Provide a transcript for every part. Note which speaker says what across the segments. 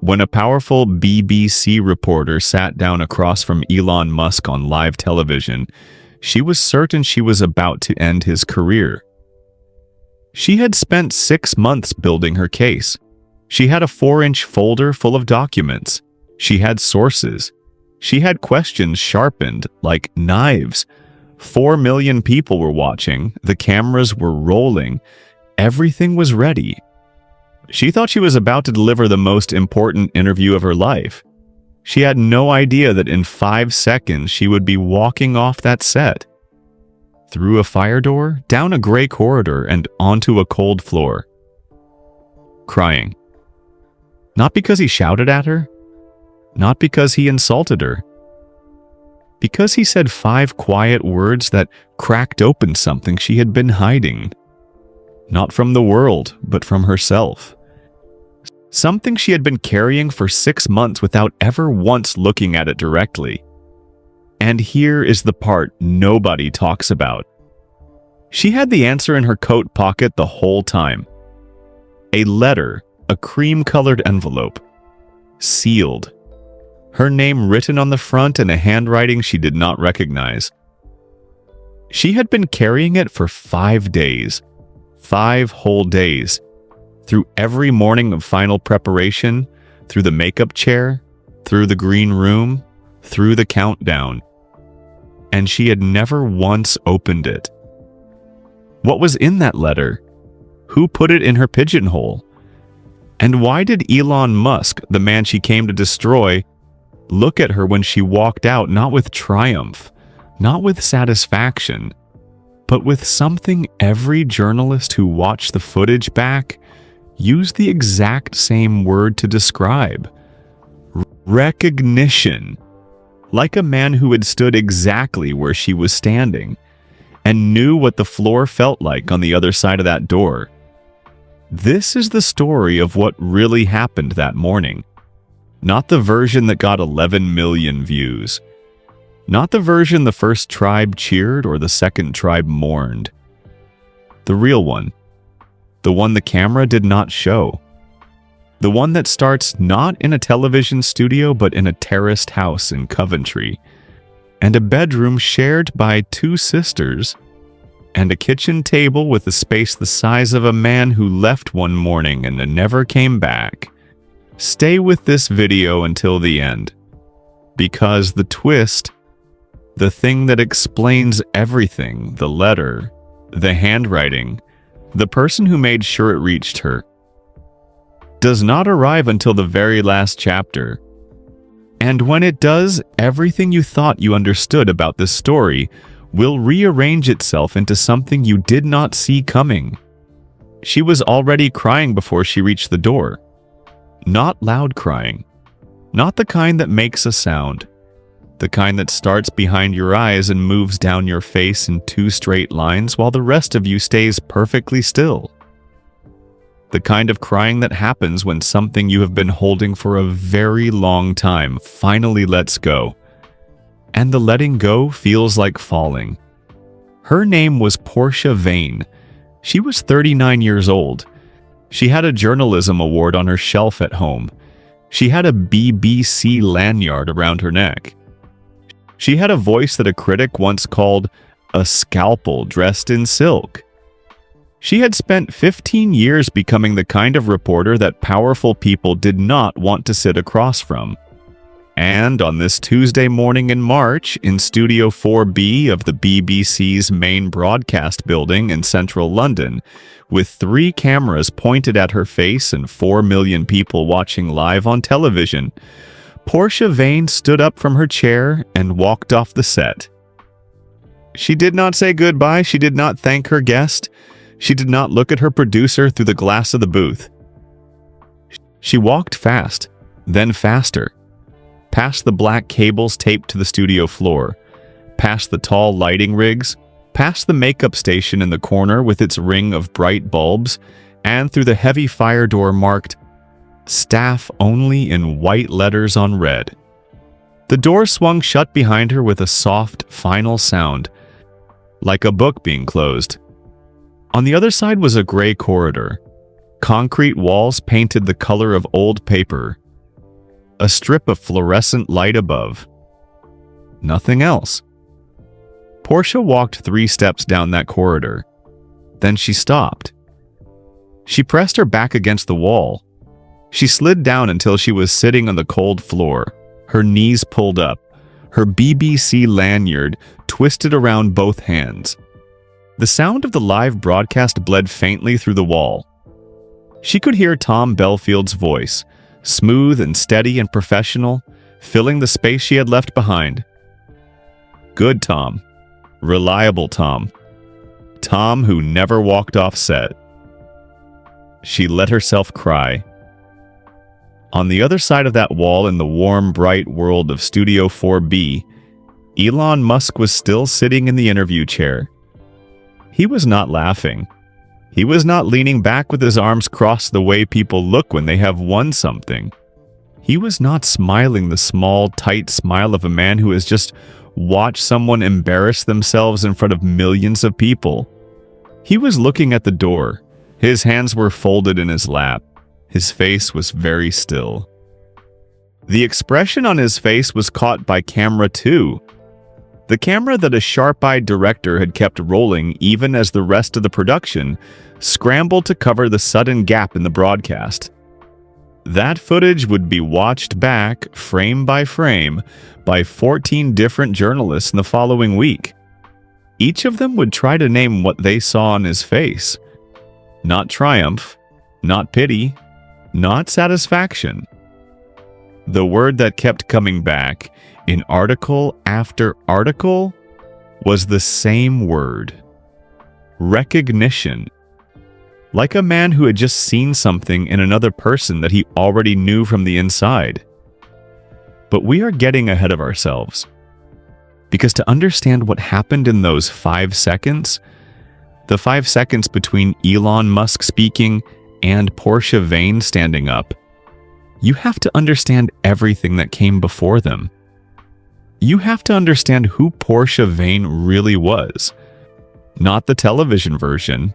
Speaker 1: When a powerful BBC reporter sat down across from Elon Musk on live television, she was certain she was about to end his career. She had spent 6 months building her case. She had a 4-inch folder full of documents. She had sources. She had questions sharpened like knives. 4 million people were watching. The cameras were rolling. Everything was ready. She thought she was about to deliver the most important interview of her life. She had no idea that in 5 seconds she would be walking off that set. Through a fire door, down a gray corridor, and onto a cold floor. Crying. Not because he shouted at her. Not because he insulted her. Because he said 5 quiet words that cracked open something she had been hiding. Not from the world, but from herself. Something she had been carrying for 6 months without ever once looking at it directly. And here is the part nobody talks about. She had the answer in her coat pocket the whole time. A letter, a cream-colored envelope. Sealed. Her name written on the front in a handwriting she did not recognize. She had been carrying it for 5 days. 5 whole days. Through every morning of final preparation, through the makeup chair, through the green room, through the countdown. And she had never once opened it. What was in that letter? Who put it in her pigeonhole? And why did Elon Musk, the man she came to destroy, look at her when she walked out not with triumph, not with satisfaction, but with something every journalist who watched the footage back used the exact same word to describe? Recognition. Like a man who had stood exactly where she was standing and knew what the floor felt like on the other side of that door. This is the story of what really happened that morning. Not the version that got 11 million views. Not the version the first tribe cheered or the second tribe mourned. The real one. The one the camera did not show. The one that starts not in a television studio but in a terraced house in Coventry, and a bedroom shared by 2 sisters, and a kitchen table with a space the size of a man who left one morning and never came back. Stay with this video until the end, because the twist, the thing that explains everything, the letter, the handwriting, the person who made sure it reached her, does not arrive until the very last chapter. And when it does, everything you thought you understood about this story will rearrange itself into something you did not see coming. She was already crying before she reached the door. Not loud crying. Not the kind that makes a sound. The kind that starts behind your eyes and moves down your face in 2 straight lines while the rest of you stays perfectly still. The kind of crying that happens when something you have been holding for a very long time finally lets go. And the letting go feels like falling. Her name was Portia Vane. She was 39 years old. She had a journalism award on her shelf at home. She had a BBC lanyard around her neck. She had a voice that a critic once called a scalpel dressed in silk. She had spent 15 years becoming the kind of reporter that powerful people did not want to sit across from. And on this Tuesday morning in March, in Studio 4B of the BBC's main broadcast building in central London, with 3 cameras pointed at her face and 4 million people watching live on television, Portia Vane stood up from her chair and walked off the set. She did not say goodbye. She did not thank her guest. She did not look at her producer through the glass of the booth. She walked fast, then faster, past the black cables taped to the studio floor, past the tall lighting rigs, past the makeup station in the corner with its ring of bright bulbs, and through the heavy fire door marked "Staff Only" in white letters on red. The door swung shut behind her with a soft, final sound, like a book being closed. On the other side was a gray corridor. Concrete walls painted the color of old paper. a strip of fluorescent light above. Nothing else. Portia walked 3 steps down that corridor. Then she stopped. She pressed her back against the wall. She slid down until she was sitting on the cold floor, her knees pulled up, her BBC lanyard twisted around both hands. The sound of the live broadcast bled faintly through the wall. She could hear Tom Belfield's voice, smooth and steady and professional, filling the space she had left behind. Good Tom. Reliable Tom. Tom who never walked off set. She let herself cry. On the other side of that wall in the warm, bright world of Studio 4B, Elon Musk was still sitting in the interview chair. He was not laughing. He was not leaning back with his arms crossed the way people look when they have won something. He was not smiling the small, tight smile of a man who has just watched someone embarrass themselves in front of millions of people. He was looking at the door. His hands were folded in his lap. His face was very still. The expression on his face was caught by camera 2. The camera that a sharp-eyed director had kept rolling even as the rest of the production scrambled to cover the sudden gap in the broadcast. That footage would be watched back, frame by frame, by 14 different journalists in the following week. Each of them would try to name what they saw on his face. Not triumph, not pity, not satisfaction. The word that kept coming back in article after article was the same word. Recognition. Like a man who had just seen something in another person that he already knew from the inside. But we are getting ahead of ourselves. Because to understand what happened in those 5 seconds, the 5 seconds between Elon Musk speaking and Portia Vane standing up, you have to understand everything that came before them. You have to understand who Portia Vane really was. Not the television version.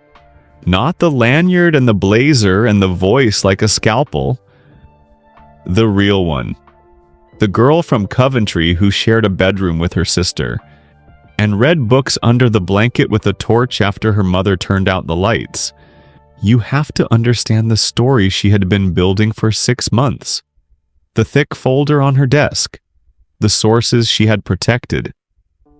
Speaker 1: Not the lanyard and the blazer and the voice like a scalpel. The real one. The girl from Coventry who shared a bedroom with her sister and read books under the blanket with a torch after her mother turned out the lights. You have to understand the story she had been building for 6 months. The thick folder on her desk. The sources she had protected.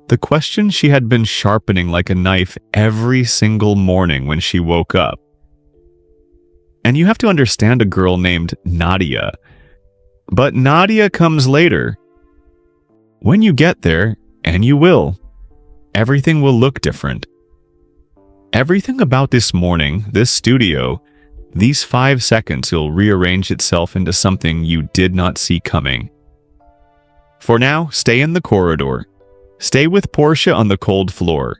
Speaker 1: The questions she had been sharpening like a knife every single morning when she woke up. And you have to understand a girl named Nadia. But Nadia comes later. When you get there, and you will, everything will look different. Everything about this morning, this studio, these 5 seconds will rearrange itself into something you did not see coming. For now, stay in the corridor. Stay with Portia on the cold floor.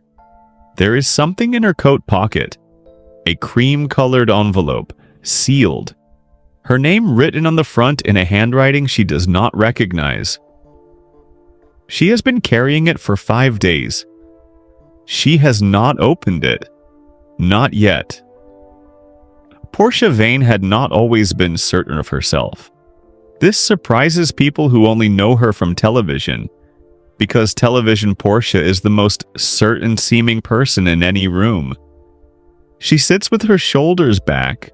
Speaker 1: There is something in her coat pocket. A cream-colored envelope, sealed. Her name written on the front in a handwriting she does not recognize. She has been carrying it for 5 days. She has not opened it. Not yet. Portia Vane had not always been certain of herself. This surprises people who only know her from television, because television Portia is the most certain-seeming person in any room. She sits with her shoulders back.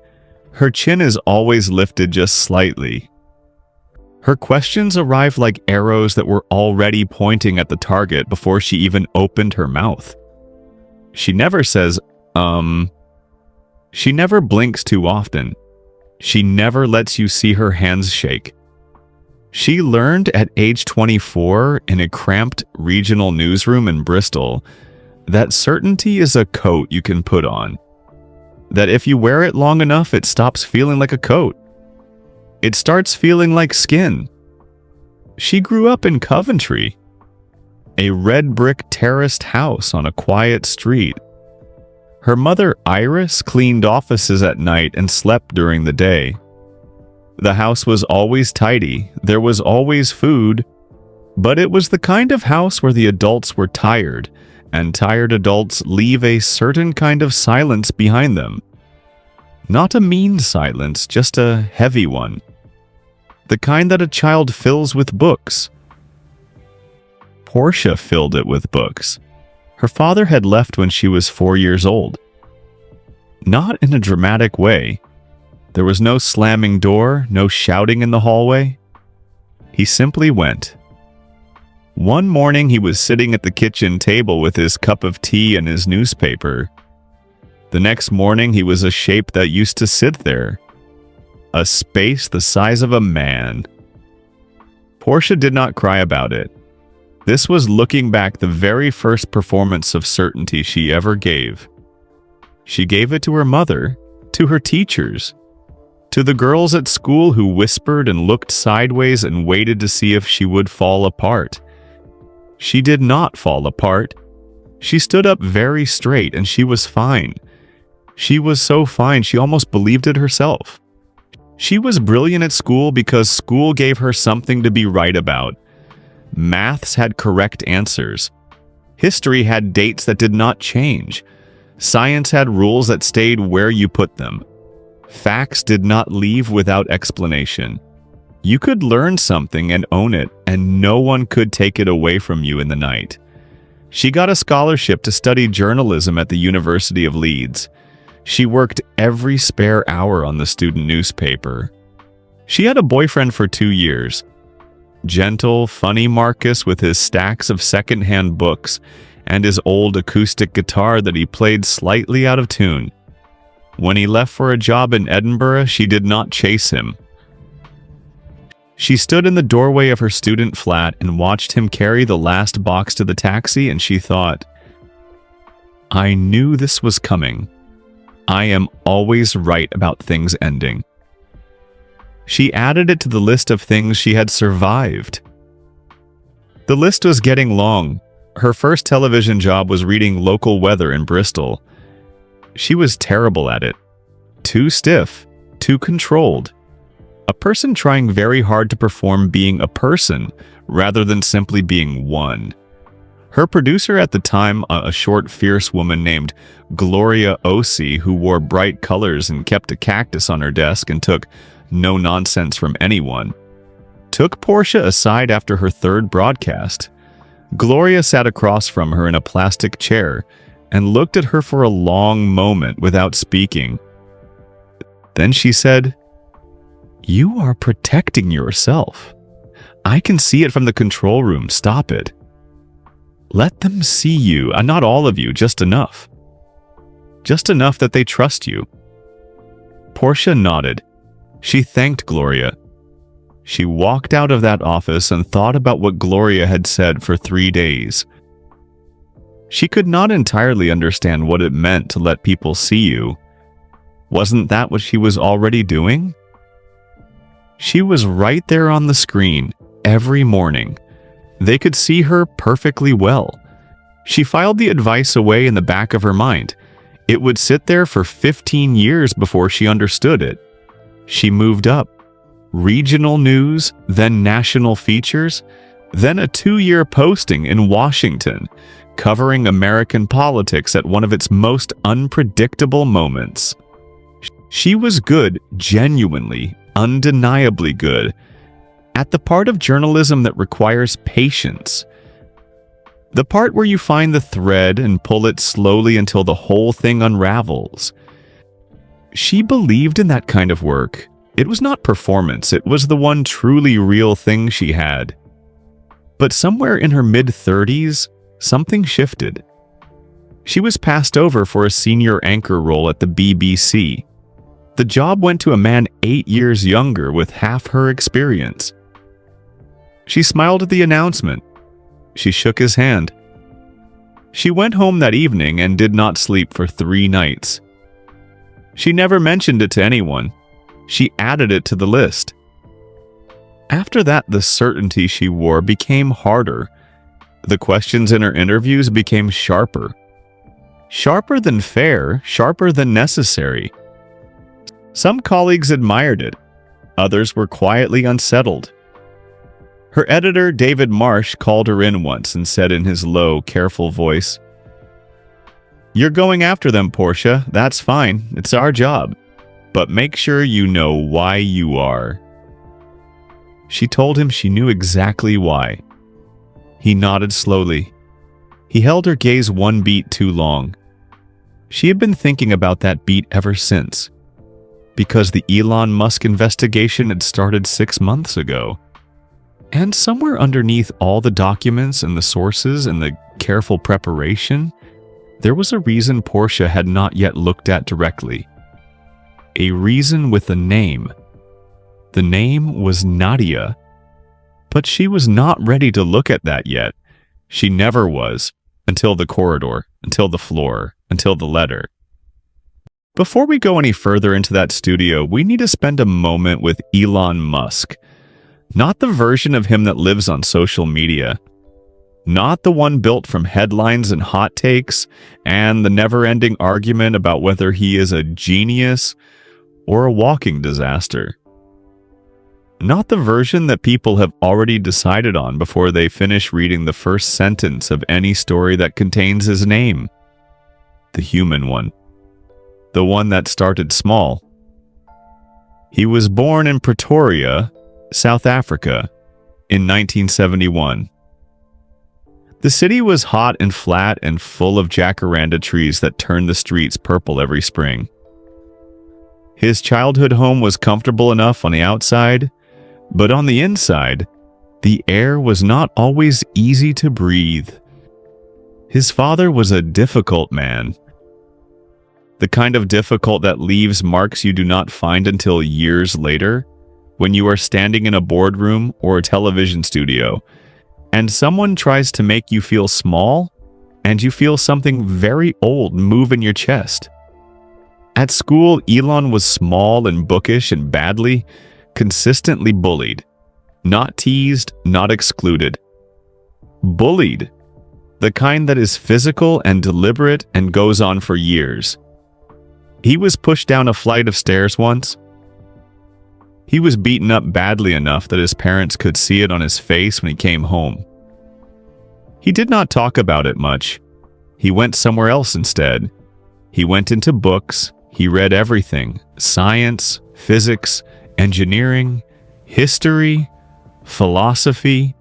Speaker 1: Her chin is always lifted just slightly. Her questions arrive like arrows that were already pointing at the target before she even opened her mouth. She never says, She never blinks too often. She never lets you see her hands shake. She learned at age 24 in a cramped regional newsroom in Bristol that certainty is a coat you can put on. That if you wear it long enough, it stops feeling like a coat. It starts feeling like skin. She grew up in Coventry, a red brick terraced house on a quiet street. Her mother, Iris, cleaned offices at night and slept during the day. The house was always tidy, there was always food, but it was the kind of house where the adults were tired, and tired adults leave a certain kind of silence behind them. Not a mean silence, just a heavy one. the kind that a child fills with books. Portia filled it with books. Her father had left when she was 4 years old. Not in a dramatic way. There was no slamming door, no shouting in the hallway. He simply went. One morning he was sitting at the kitchen table with his cup of tea and his newspaper. The next morning he was a shape that used to sit there. A space the size of a man. Portia did not cry about it. This was, looking back, the very first performance of certainty she ever gave. She gave it to her mother, to her teachers, to the girls at school who whispered and looked sideways and waited to see if she would fall apart. She did not fall apart. She stood up very straight and she was fine. She was so fine she almost believed it herself. She was brilliant at school because school gave her something to be right about. Maths had correct answers. History had dates that did not change. Science had rules that stayed where you put them. Facts did not leave without explanation. You could learn something and own it, and no one could take it away from you in the night. She got a scholarship to study journalism at the University of Leeds. She worked every spare hour on the student newspaper. She had a boyfriend for 2 years. Gentle, funny Marcus with his stacks of second-hand books and his old acoustic guitar that he played slightly out of tune. When he left for a job in Edinburgh, she did not chase him. She stood in the doorway of her student flat and watched him carry the last box to the taxi, and she thought, "I knew this was coming. I am always right about things ending." She added it to the list of things she had survived. The list was getting long. Her first television job was reading local weather in Bristol. She was terrible at it. Too stiff, too controlled. A person trying very hard to perform being a person rather than simply being one. Her producer at the time, a short, fierce woman named Gloria Ossie, who wore bright colors and kept a cactus on her desk and took no nonsense from anyone, took Portia aside after her third broadcast. Gloria sat across from her in a plastic chair and looked at her for a long moment without speaking. Then she said, "You are protecting yourself. I can see it from the control room. Stop it. Let them see you, and not all of you, just enough. Just enough that they trust you." Portia nodded. She thanked Gloria. She walked out of that office and thought about what Gloria had said for 3 days. She could not entirely understand what it meant to let people see you. Wasn't that what she was already doing? She was right there on the screen every morning. They could see her perfectly well. She filed the advice away in the back of her mind. It would sit there for 15 years before she understood it. She moved up. Regional news, then national features, then a 2-year posting in Washington, covering American politics at one of its most unpredictable moments. She was good, genuinely, undeniably good, at the part of journalism that requires patience. The part where you find the thread and pull it slowly until the whole thing unravels. She believed in that kind of work. It was not performance, it was the one truly real thing she had. But somewhere in her mid-30s, something shifted. She was passed over for a senior anchor role at the BBC. The job went to a man 8 years younger with half her experience. She smiled at the announcement. She shook his hand. She went home that evening and did not sleep for 3 nights. She never mentioned it to anyone. She added it to the list. After that, the certainty she wore became harder. The questions in her interviews became sharper. Sharper than fair, sharper than necessary. Some colleagues admired it. Others were quietly unsettled. Her editor, David Marsh, called her in once and said in his low, careful voice, "You're going after them, Portia. That's fine. It's our job. But make sure you know why you are." She told him she knew exactly why. He nodded slowly. He held her gaze one beat too long. She had been thinking about that beat ever since, because the Elon Musk investigation had started 6 months ago. And somewhere underneath all the documents and the sources and the careful preparation, there was a reason Portia had not yet looked at directly. A reason with a name. The name was Nadia. But she was not ready to look at that yet. She never was, until the corridor, until the floor, until the letter. Before we go any further into that studio, we need to spend a moment with Elon Musk. Not the version of him that lives on social media. Not the one built from headlines and hot takes and the never-ending argument about whether he is a genius or a walking disaster. Not the version that people have already decided on before they finish reading the first sentence of any story that contains his name. The human one. The one that started small. He was born in Pretoria, South Africa, in 1971. The city was hot and flat and full of jacaranda trees that turned the streets purple every spring. His childhood home was comfortable enough on the outside, but on the inside, the air was not always easy to breathe. His father was a difficult man. The kind of difficult that leaves marks you do not find until years later, when you are standing in a boardroom or a television studio, and someone tries to make you feel small, and you feel something very old move in your chest. At school, Elon was small and bookish and badly, consistently bullied. Not teased, not excluded. Bullied. The kind that is physical and deliberate and goes on for years. He was pushed down a flight of stairs once. He was beaten up badly enough that his parents could see it on his face when he came home. He did not talk about it much. He went somewhere else instead. He went into books. He read everything: science, physics, engineering, history, philosophy.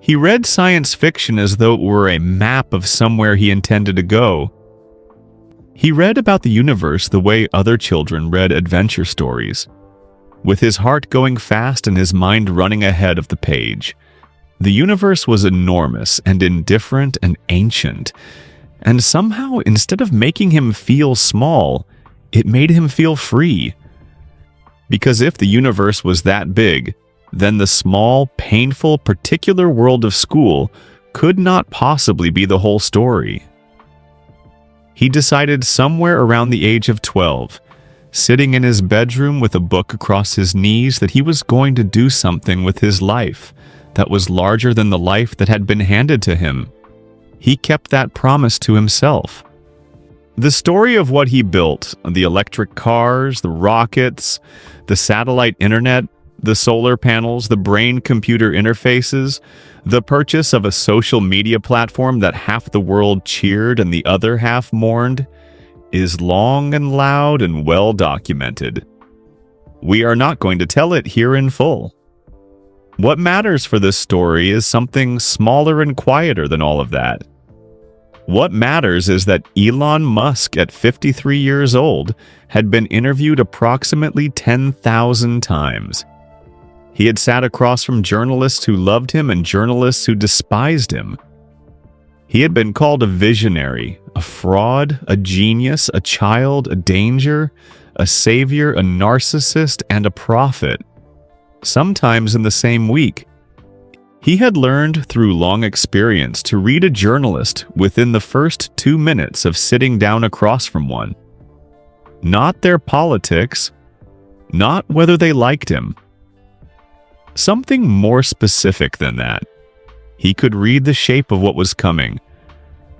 Speaker 1: He read science fiction as though it were a map of somewhere he intended to go. He read about the universe the way other children read adventure stories, with his heart going fast and his mind running ahead of the page. The universe was enormous and indifferent and ancient, and somehow, instead of making him feel small, it made him feel free. Because if the universe was that big, then the small, painful, particular world of school could not possibly be the whole story. He decided somewhere around the age of 12, sitting in his bedroom with a book across his knees, that he was going to do something with his life that was larger than the life that had been handed to him. He kept that promise to himself. The story of what he built, the electric cars, the rockets, the satellite internet, the solar panels, the brain-computer interfaces, the purchase of a social media platform that half the world cheered and the other half mourned, is long and loud and well documented. We are not going to tell it here in full. What matters for this story is something smaller and quieter than all of that. What matters is that Elon Musk, at 53 years old, had been interviewed approximately 10,000 times. He had sat across from journalists who loved him and journalists who despised him. He had been called a visionary, a fraud, a genius, a child, a danger, a savior, a narcissist, and a prophet, sometimes in the same week. He had learned through long experience to read a journalist within the first 2 minutes of sitting down across from one. Not their politics, not whether they liked him. Something more specific than that. He could read the shape of what was coming.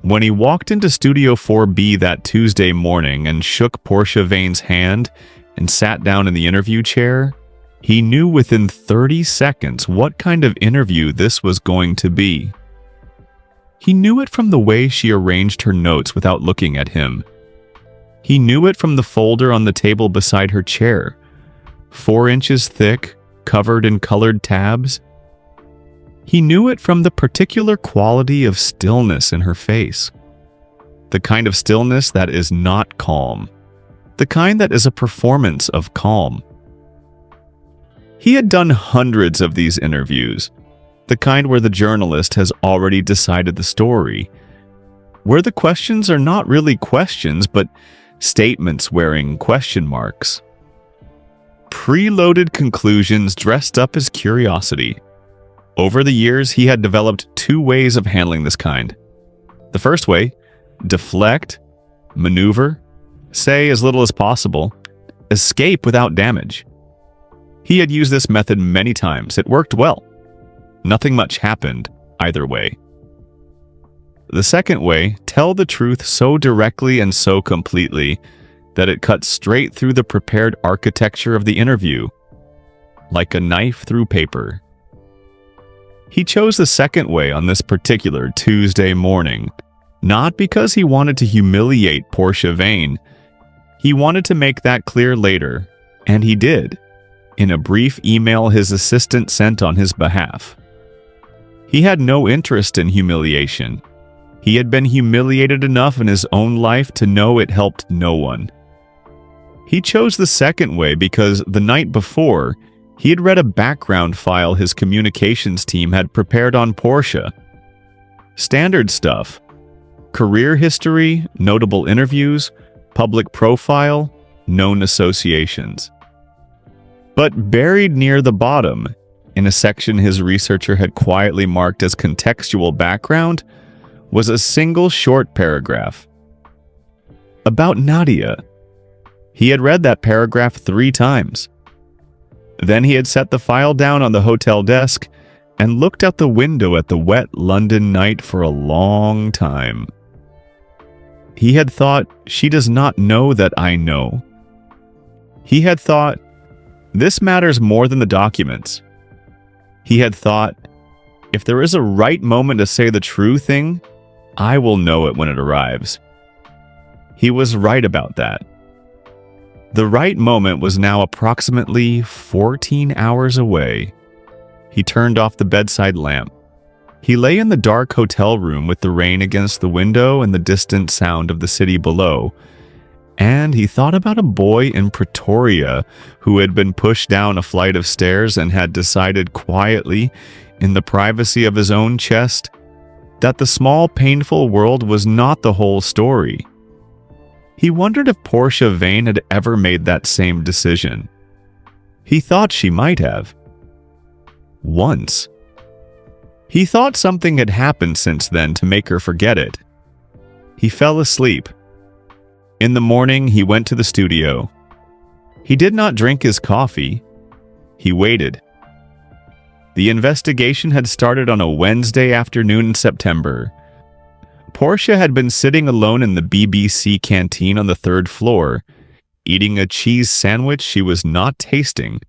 Speaker 1: When he walked into Studio 4B that Tuesday morning and shook Portia Vane's hand and sat down in the interview chair, he knew within 30 seconds what kind of interview this was going to be. He knew it from the way she arranged her notes without looking at him. He knew it from the folder on the table beside her chair, 4 inches thick, covered in colored tabs? He knew it from the particular quality of stillness in her face. The kind of stillness that is not calm. The kind that is a performance of calm. He had done hundreds of these interviews, the kind where the journalist has already decided the story, where the questions are not really questions, but statements wearing question marks. Preloaded conclusions dressed up as curiosity. Over the years, he had developed two ways of handling this kind. The first way, deflect, maneuver, say as little as possible, escape without damage. He had used this method many times. It worked well. Nothing much happened either way. The second way, tell the truth so directly and so completely that it cuts straight through the prepared architecture of the interview, like a knife through paper. He chose the second way on this particular Tuesday morning, not because he wanted to humiliate Portia Vane. He wanted to make that clear later, and he did, in a brief email his assistant sent on his behalf. He had no interest in humiliation. He had been humiliated enough in his own life to know it helped no one. He chose the second way because the night before, he had read a background file his communications team had prepared on Portia. Standard stuff. Career history, notable interviews, public profile, known associations. But buried near the bottom, in a section his researcher had quietly marked as contextual background, was a single short paragraph. About Nadia. He had read that paragraph 3 times. Then he had set the file down on the hotel desk and looked out the window at the wet London night for a long time. He had thought, she does not know that I know. He had thought, this matters more than the documents. He had thought, if there is a right moment to say the true thing, I will know it when it arrives. He was right about that. The right moment was now approximately 14 hours away. He turned off the bedside lamp. He lay in the dark hotel room with the rain against the window and the distant sound of the city below. And he thought about a boy in Pretoria who had been pushed down a flight of stairs and had decided quietly, in the privacy of his own chest, that the small, painful world was not the whole story. He wondered if Portia Vane had ever made that same decision. He thought she might have. Once. He thought something had happened since then to make her forget it. He fell asleep. In the morning, he went to the studio. He did not drink his coffee. He waited. The investigation had started on a Wednesday afternoon in September. Portia had been sitting alone in the BBC canteen on the 3rd floor, eating a cheese sandwich she was not tasting,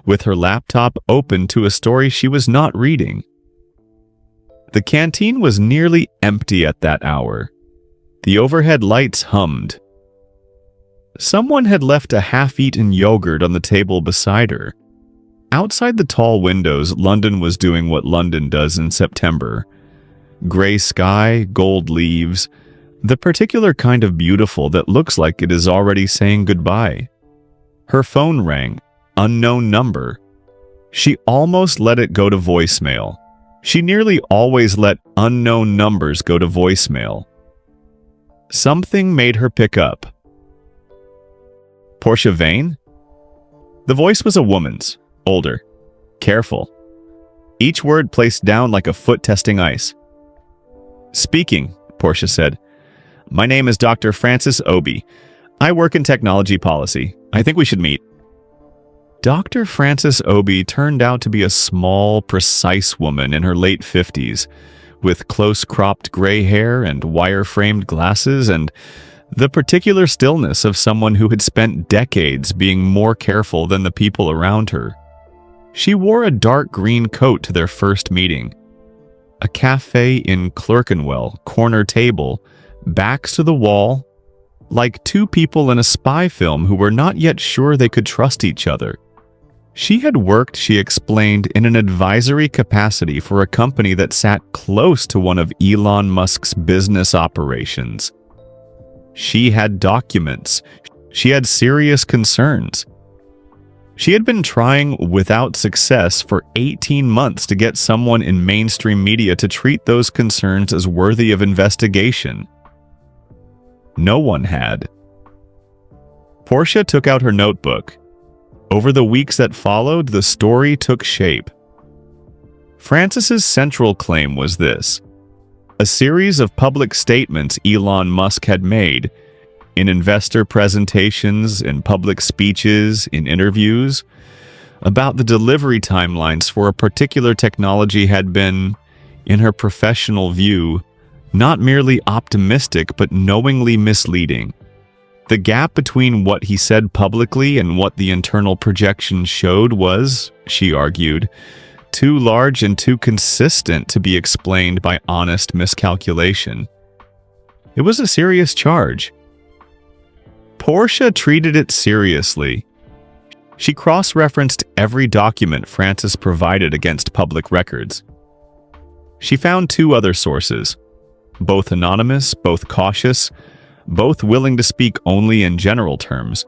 Speaker 1: with her laptop open to a story she was not reading. The canteen was nearly empty at that hour. The overhead lights hummed. Someone had left a half-eaten yogurt on the table beside her. Outside the tall windows, London was doing what London does in September. Gray sky, gold leaves, the particular kind of beautiful that looks like it is already saying goodbye. Her phone rang, unknown number. She almost let it go to voicemail. She nearly always let unknown numbers go to voicemail. Something made her pick up. Portia Vane? The voice was a woman's, older, careful. Each word placed down like a foot testing ice. Speaking, Portia said. My name is Dr. Francis Obi. I work in technology policy. I think we should meet. Dr. Francis Obi turned out to be a small, precise woman in her late 50s, with close-cropped gray hair and wire-framed glasses and the particular stillness of someone who had spent decades being more careful than the people around her. She wore a dark green coat to their first meeting. A cafe in Clerkenwell, corner table, backs to the wall, like two people in a spy film who were not yet sure they could trust each other. She had worked, she explained, in an advisory capacity for a company that sat close to one of Elon Musk's business operations. She had documents. She had serious concerns. She had been trying without success for 18 months to get someone in mainstream media to treat those concerns as worthy of investigation. No one had. Portia took out her notebook. Over the weeks that followed, the story took shape. Francis's central claim was this: a series of public statements Elon Musk had made in investor presentations, in public speeches, in interviews, about the delivery timelines for a particular technology had been, in her professional view, not merely optimistic but knowingly misleading. The gap between what he said publicly and what the internal projections showed was, she argued, too large and too consistent to be explained by honest miscalculation. It was a serious charge. Portia treated it seriously. She cross-referenced every document Francis provided against public records. She found two other sources, both anonymous, both cautious, both willing to speak only in general terms,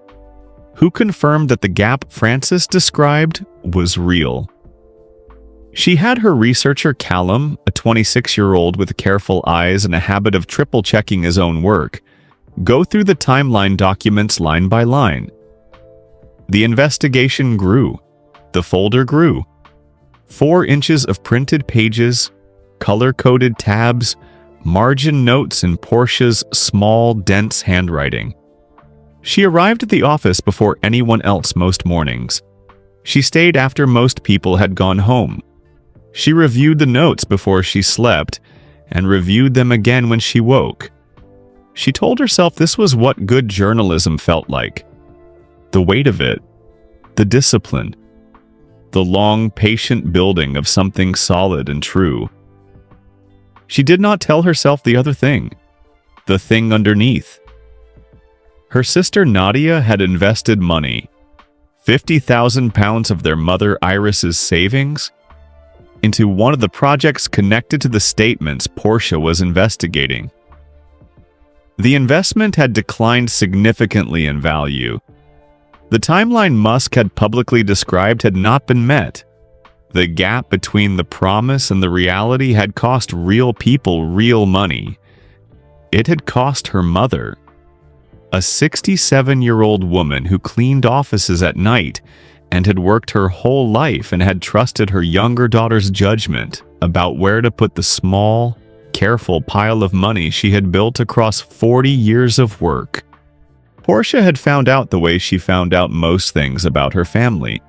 Speaker 1: who confirmed that the gap Francis described was real. She had her researcher Callum, a 26-year-old with careful eyes and a habit of triple-checking his own work, go through the timeline documents line by line. The investigation grew. The folder grew. 4 inches of printed pages, color-coded tabs, margin notes in Portia's small, dense handwriting. She arrived at the office before anyone else most mornings. She stayed after most people had gone home. She reviewed the notes before she slept and reviewed them again when she woke. She told herself this was what good journalism felt like. The weight of it, the discipline, the long, patient building of something solid and true. She did not tell herself the other thing, the thing underneath. Her sister Nadia had invested money, 50,000 pounds of their mother Iris's savings, into one of the projects connected to the statements Portia was investigating. The investment had declined significantly in value. The timeline Musk had publicly described had not been met. The gap between the promise and the reality had cost real people real money. It had cost her mother, a 67-year-old woman who cleaned offices at night and had worked her whole life and had trusted her younger daughter's judgment about where to put the small, careful pile of money she had built across 40 years of work. Portia had found out the way she found out most things about her family,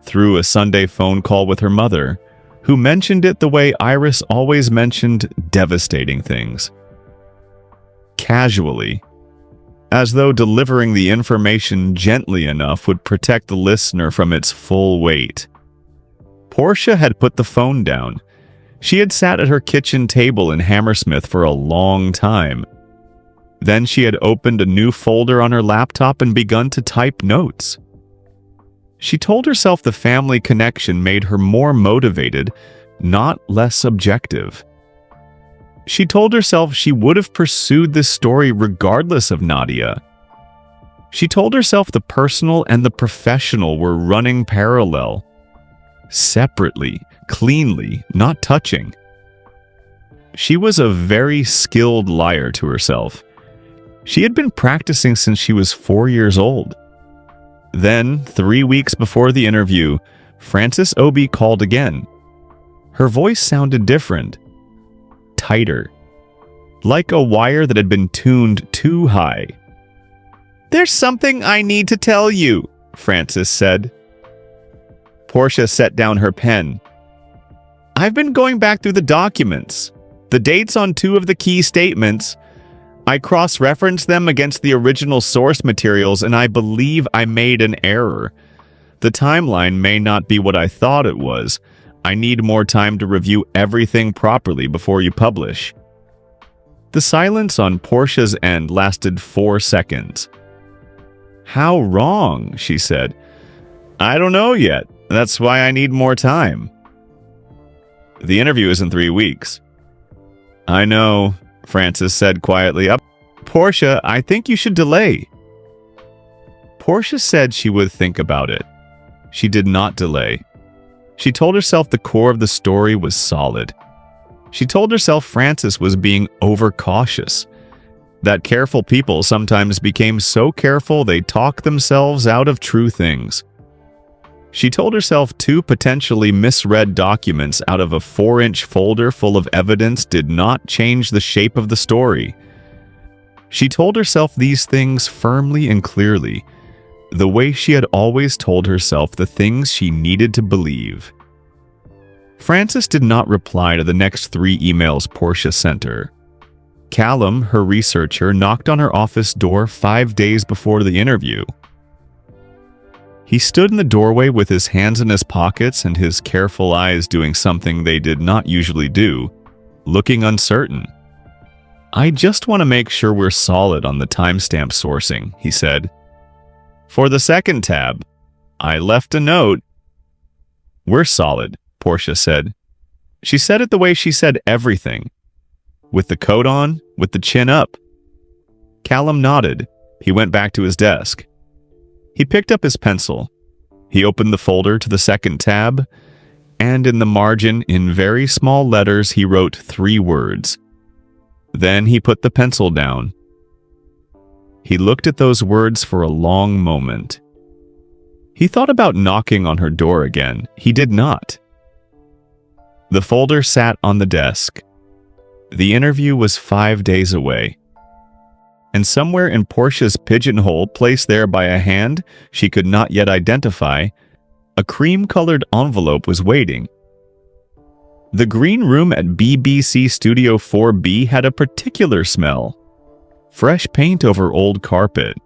Speaker 1: through a Sunday phone call with her mother, who mentioned it the way Iris always mentioned devastating things. Casually, as though delivering the information gently enough would protect the listener from its full weight. Portia had put the phone down. She had sat at her kitchen table in Hammersmith for a long time. Then she had opened a new folder on her laptop and begun to type notes. She told herself the family connection made her more motivated, not less objective. She told herself she would have pursued this story regardless of Nadia. She told herself the personal and the professional were running parallel, separately, cleanly, not touching. She was a very skilled liar to herself. She had been practicing since she was 4 years old. Then, 3 weeks before the interview, Frances Obi called again. Her voice sounded different, tighter, like a wire that had been tuned too high. "There's something I need to tell you," Frances said. Portia set down her pen. "I've been going back through the documents, the dates on 2 of the key statements. I cross-referenced them against the original source materials, and I believe I made an error. The timeline may not be what I thought it was. I need more time to review everything properly before you publish." The silence on Portia's end lasted 4 seconds. "How wrong?" she said. I don't know yet. That's why I need more time. The interview is in 3 weeks. I know, Frances said quietly. Portia, I think you should delay. Portia said she would think about it. She did not delay. She told herself the core of the story was solid. She told herself Frances was being overcautious, that careful people sometimes became so careful they talk themselves out of true things. She told herself 2 potentially misread documents out of a 4-inch folder full of evidence did not change the shape of the story. She told herself these things firmly and clearly, the way she had always told herself the things she needed to believe. Frances did not reply to the next 3 emails Portia sent her. Callum, her researcher, knocked on her office door 5 days before the interview. He stood in the doorway with his hands in his pockets and his careful eyes doing something they did not usually do, looking uncertain. I just want to make sure we're solid on the timestamp sourcing, he said. For the second tab, I left a note. We're solid, Portia said. She said it the way she said everything. With the coat on, with the chin up. Callum nodded. He went back to his desk. He picked up his pencil. He opened the folder to the second tab, and in the margin, in very small letters, he wrote 3 words. Then he put the pencil down. He looked at those words for a long moment. He thought about knocking on her door again. He did not. The folder sat on the desk. The interview was 5 days away. And somewhere in Portia's pigeonhole, placed there by a hand she could not yet identify, a cream-colored envelope was waiting. The green room at BBC Studio 4B had a particular smell. Fresh paint over old carpet.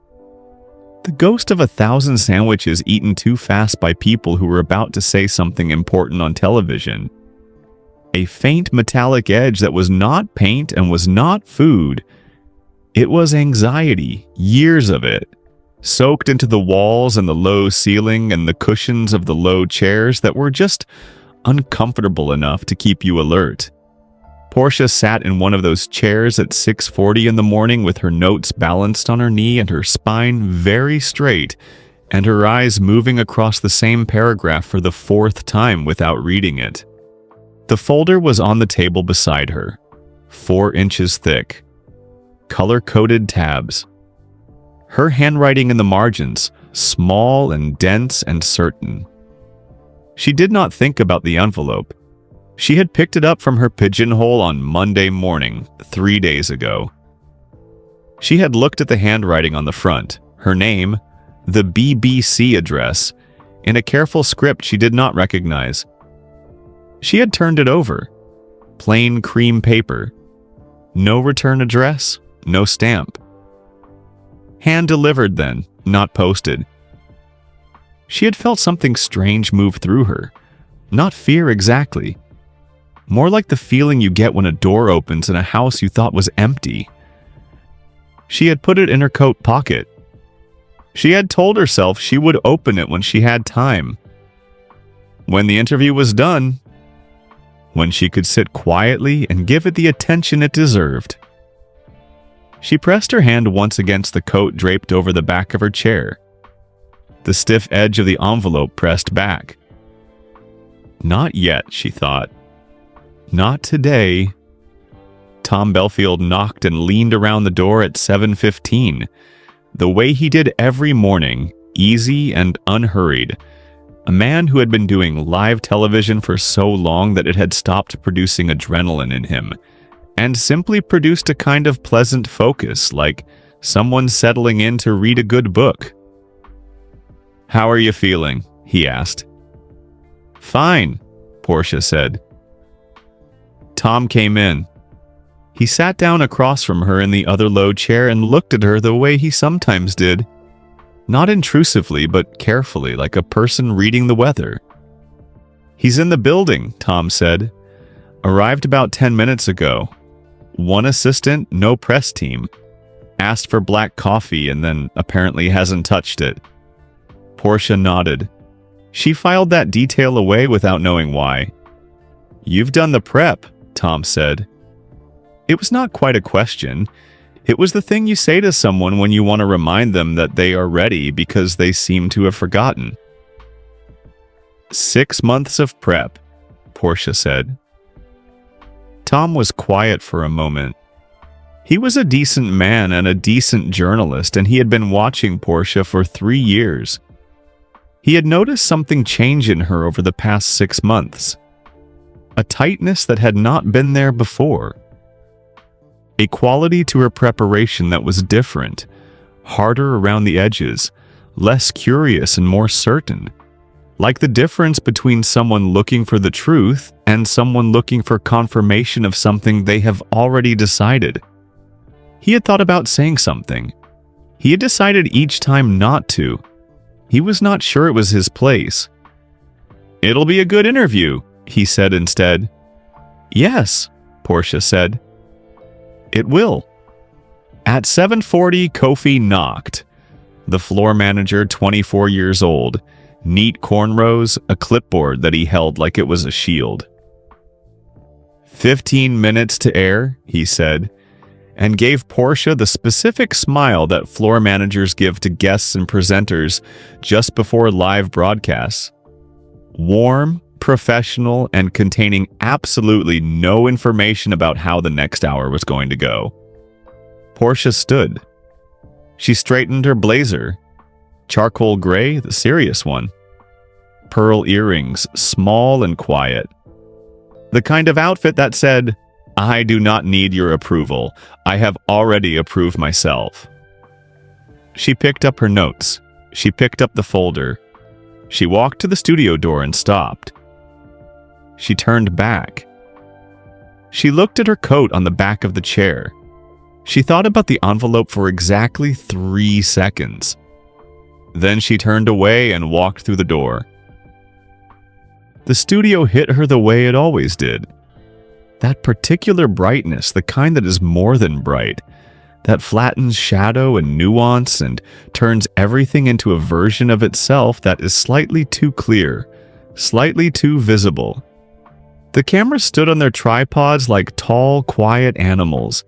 Speaker 1: The ghost of 1,000 sandwiches eaten too fast by people who were about to say something important on television. A faint metallic edge that was not paint and was not food. It was anxiety, years of it, soaked into the walls and the low ceiling and the cushions of the low chairs that were just uncomfortable enough to keep you alert. Portia sat in one of those chairs at 6:40 in the morning with her notes balanced on her knee and her spine very straight, and her eyes moving across the same paragraph for the 4th time without reading it. The folder was on the table beside her, 4 inches thick. Color-coded tabs. Her handwriting in the margins, small and dense and certain. She did not think about the envelope. She had picked it up from her pigeonhole on Monday morning, 3 days ago. She had looked at the handwriting on the front, her name, the BBC address, in a careful script she did not recognize. She had turned it over. Plain cream paper. No return address. No stamp. Hand-delivered then, not posted. She had felt something strange move through her. Not fear exactly. More like the feeling you get when a door opens in a house you thought was empty. She had put it in her coat pocket. She had told herself she would open it when she had time. When the interview was done. When she could sit quietly and give it the attention it deserved. She pressed her hand once against the coat draped over the back of her chair. The stiff edge of the envelope pressed back. Not yet, she thought. Not today. Tom Belfield knocked and leaned around the door at 7:15, the way he did every morning, easy and unhurried. A man who had been doing live television for so long that it had stopped producing adrenaline in him, and simply produced a kind of pleasant focus, like someone settling in to read a good book. "How are you feeling?" he asked. "Fine," Portia said. Tom came in. He sat down across from her in the other low chair and looked at her the way he sometimes did. Not intrusively, but carefully, like a person reading the weather. "He's in the building," Tom said. "Arrived about 10 minutes ago. 1 assistant, no press team. Asked for black coffee and then apparently hasn't touched it." Portia nodded. She filed that detail away without knowing why. "You've done the prep," Tom said. It was not quite a question. It was the thing you say to someone when you want to remind them that they are ready because they seem to have forgotten. 6 months of prep, Portia said. Tom was quiet for a moment. He was a decent man and a decent journalist, and he had been watching Portia for 3 years. He had noticed something change in her over the past 6 months. A tightness that had not been there before. A quality to her preparation that was different, harder around the edges, less curious and more certain. Like the difference between someone looking for the truth and someone looking for confirmation of something they have already decided. He had thought about saying something. He had decided each time not to. He was not sure it was his place. "It'll be a good interview," he said instead. "Yes," Portia said. "It will." At 7:40, Kofi knocked. The floor manager, 24 years old, neat cornrows, a clipboard that he held like it was a shield. 15 minutes to air, he said, and gave Portia the specific smile that floor managers give to guests and presenters just before live broadcasts. Warm, professional, and containing absolutely no information about how the next hour was going to go. Portia stood. She straightened her blazer. Charcoal gray, the serious one. Pearl earrings, small and quiet. The kind of outfit that said, "I do not need your approval. I have already approved myself." She picked up her notes. She picked up the folder. She walked to the studio door and stopped. She turned back. She looked at her coat on the back of the chair. She thought about the envelope for exactly 3 seconds. Then she turned away and walked through the door. The studio hit her the way it always did. That particular brightness, the kind that is more than bright, that flattens shadow and nuance and turns everything into a version of itself that is slightly too clear, slightly too visible. The cameras stood on their tripods like tall, quiet animals.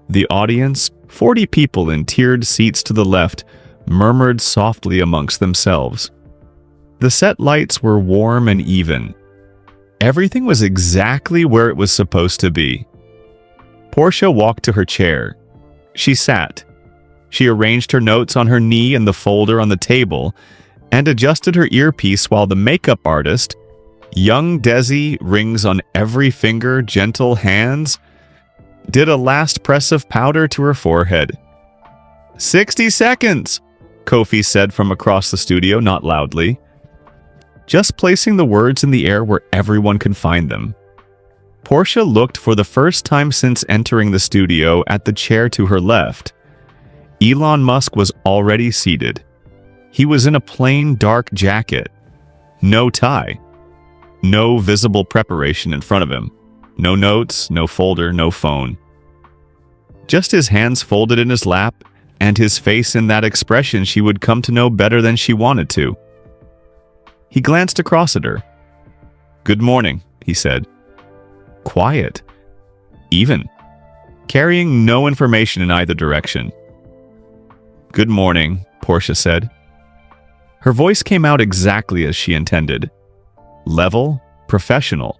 Speaker 1: The audience, 40 people in tiered seats to the left, murmured softly amongst themselves. The set lights were warm and even. Everything was exactly where it was supposed to be. Portia walked to her chair. She sat. She arranged her notes on her knee and the folder on the table, and adjusted her earpiece while the makeup artist, young Desi, rings on every finger, gentle hands, did a last press of powder to her forehead. 60 seconds, Kofi said from across the studio, not loudly. Just placing the words in the air where everyone can find them. Portia looked for the first time since entering the studio at the chair to her left. Elon Musk was already seated. He was in a plain dark jacket. No tie. No visible preparation in front of him. No notes, no folder, no phone. Just his hands folded in his lap, and his face in that expression she would come to know better than she wanted to. He glanced across at her. "Good morning," he said. Quiet. Even. Carrying no information in either direction. "Good morning," Portia said. Her voice came out exactly as she intended. Level, professional.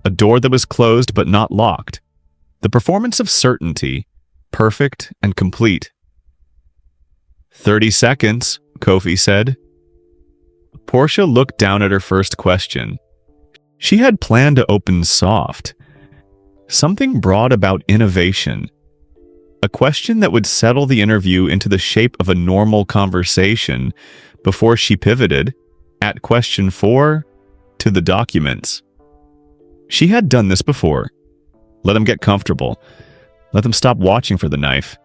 Speaker 1: A door that was closed but not locked. The performance of certainty, perfect and complete. 30 seconds, Kofi said. Portia looked down at her first question. She had planned to open soft. Something broad about innovation. A question that would settle the interview into the shape of a normal conversation before she pivoted, at question 4, to the documents. She had done this before. Let them get comfortable. Let them stop watching for the knife.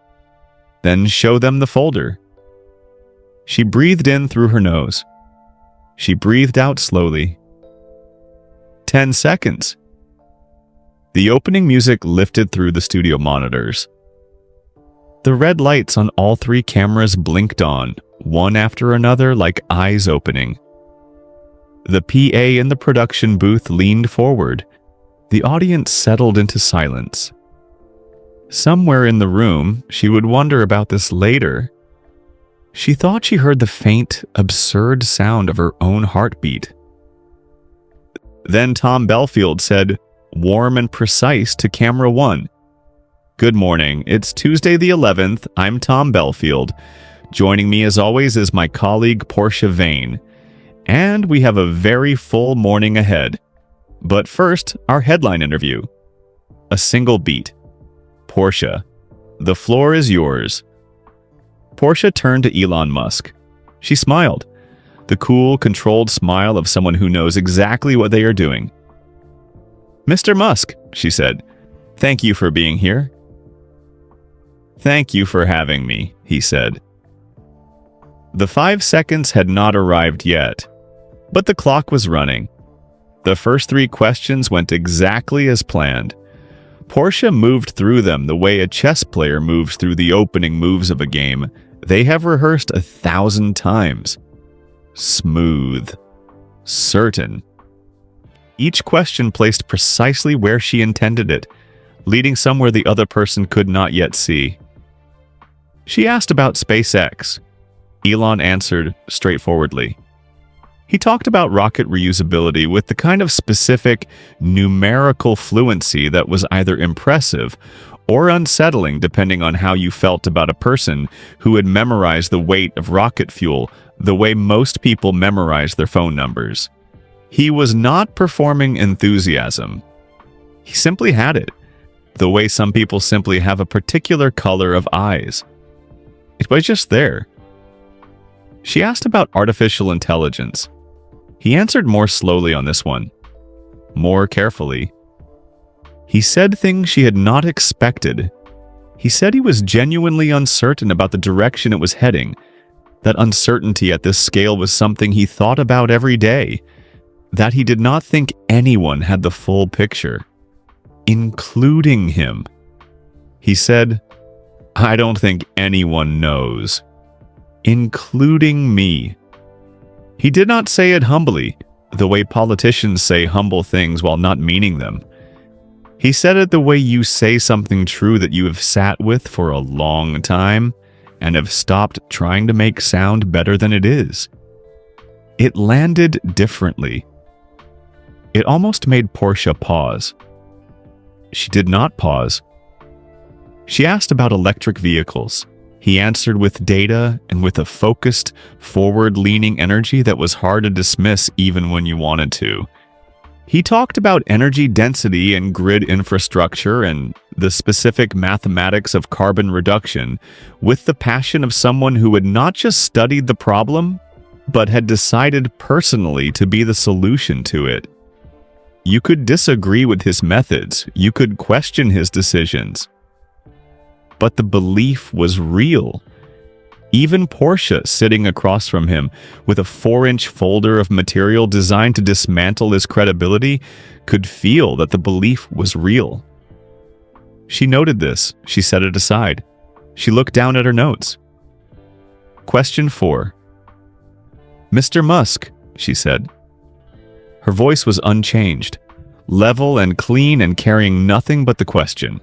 Speaker 1: Then show them the folder. She breathed in through her nose. She breathed out slowly. 10 seconds. The opening music lifted through the studio monitors. The red lights on all 3 cameras blinked on, one after another like eyes opening. The PA in the production booth leaned forward. The audience settled into silence. Somewhere in the room, she would wonder about this later. She thought she heard the faint, absurd sound of her own heartbeat. Then Tom Belfield said, warm and precise, to camera one, "Good morning. It's Tuesday the 11th. I'm Tom Belfield. Joining me as always is my colleague Portia Vane. And we have a very full morning ahead. But first, our headline interview. A single beat. Portia, the floor is yours." Portia turned to Elon Musk. She smiled, the cool, controlled smile of someone who knows exactly what they are doing. "Mr. Musk," she said, "thank you for being here." "Thank you for having me," he said. The 5 seconds had not arrived yet, but the clock was running. The first 3 questions went exactly as planned. Portia moved through them the way a chess player moves through the opening moves of a game they have rehearsed 1,000 times. Smooth. Certain. Each question placed precisely where she intended it, leading somewhere the other person could not yet see. She asked about SpaceX. Elon answered straightforwardly. He talked about rocket reusability with the kind of specific, numerical fluency that was either impressive or unsettling depending on how you felt about a person who had memorized the weight of rocket fuel the way most people memorize their phone numbers. He was not performing enthusiasm. He simply had it, the way some people simply have a particular color of eyes. It was just there. She asked about artificial intelligence. He answered more slowly on this one, more carefully. He said things she had not expected. He said he was genuinely uncertain about the direction it was heading. That uncertainty at this scale was something he thought about every day. That he did not think anyone had the full picture, including him. He said, "I don't think anyone knows, including me." He did not say it humbly, the way politicians say humble things while not meaning them. He said it the way you say something true that you have sat with for a long time and have stopped trying to make sound better than it is. It landed differently. It almost made Portia pause. She did not pause. She asked about electric vehicles. He answered with data and with a focused, forward-leaning energy that was hard to dismiss even when you wanted to. He talked about energy density and grid infrastructure and the specific mathematics of carbon reduction with the passion of someone who had not just studied the problem, but had decided personally to be the solution to it. You could disagree with his methods, you could question his decisions, but the belief was real. Even Portia, sitting across from him with a 4-inch folder of material designed to dismantle his credibility, could feel that the belief was real. She noted this. She set it aside. She looked down at her notes. Question 4. "Mr. Musk," she said. Her voice was unchanged, level and clean and carrying nothing but the question.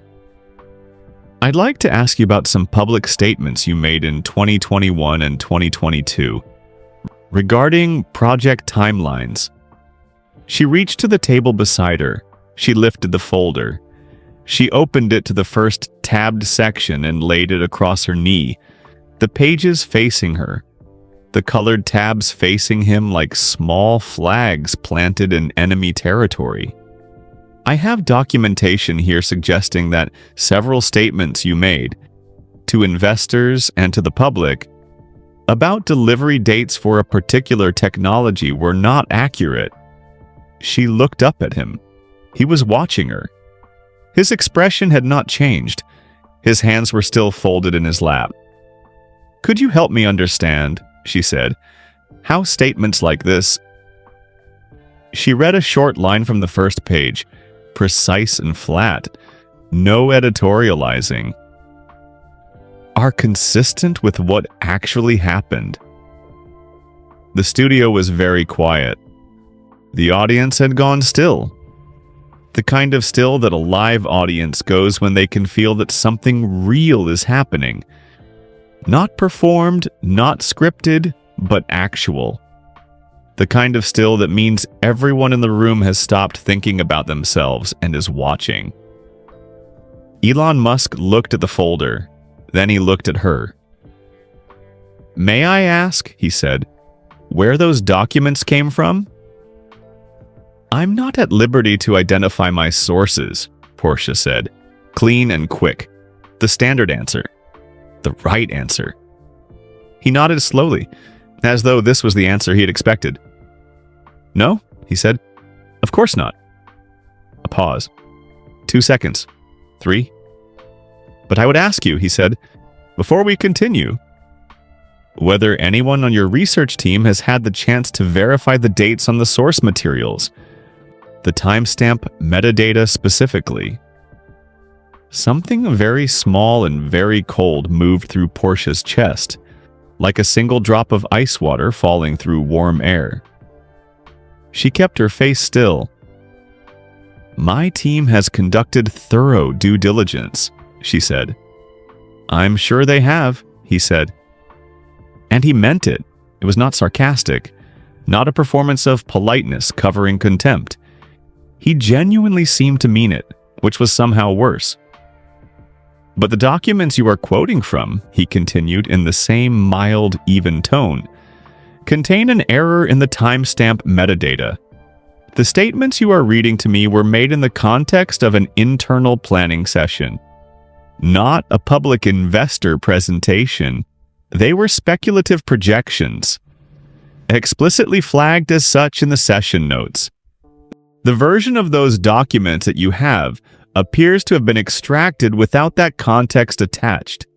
Speaker 1: "I'd like to ask you about some public statements you made in 2021 and 2022 regarding project timelines." She reached to the table beside her. She lifted the folder. She opened it to the first tabbed section and laid it across her knee, the pages facing her, the colored tabs facing him like small flags planted in enemy territory. "I have documentation here suggesting that several statements you made to investors and to the public about delivery dates for a particular technology were not accurate." She looked up at him. He was watching her. His expression had not changed. His hands were still folded in his lap. "Could you help me understand," she said, "how statements like this—" She read a short line from the first page, precise and flat, no editorializing, "are consistent with what actually happened." The studio was very quiet. The audience had gone still. The kind of still that a live audience goes when they can feel that something real is happening. Not performed, not scripted, but actual. The kind of still that means everyone in the room has stopped thinking about themselves and is watching. Elon Musk looked at the folder. Then he looked at her. "May I ask," he said, "where those documents came from?" "I'm not at liberty to identify my sources," Portia said, clean and quick. The standard answer. The right answer. He nodded slowly, as though this was the answer he had expected. "No," he said. "Of course not." A pause. 2 seconds. 3. "But I would ask you," he said, "before we continue, whether anyone on your research team has had the chance to verify the dates on the source materials, the timestamp metadata specifically." Something very small and very cold moved through Portia's chest, like a single drop of ice water falling through warm air. She kept her face still. "My team has conducted thorough due diligence," she said. "I'm sure they have," he said. And he meant it. It was not sarcastic, not a performance of politeness covering contempt. He genuinely seemed to mean it, which was somehow worse. "But the documents you are quoting from," he continued in the same mild, even tone, "contain an error in the timestamp metadata. The statements you are reading to me were made in the context of an internal planning session, not a public investor presentation. They were speculative projections, explicitly flagged as such in the session notes. The version of those documents that you have appears to have been extracted without that context attached."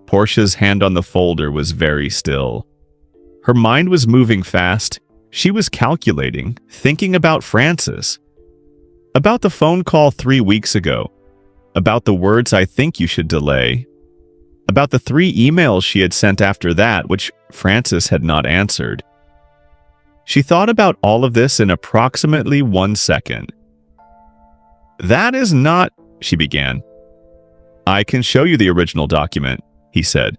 Speaker 1: Portia's hand on the folder was very still. Her mind was moving fast. She was calculating, thinking about Francis, about the phone call 3 weeks ago, about the words "I think you should delay," about the 3 emails she had sent after that, which Francis had not answered. She thought about all of this in approximately 1 second. "That is not," she began. "I can show you the original document," he said,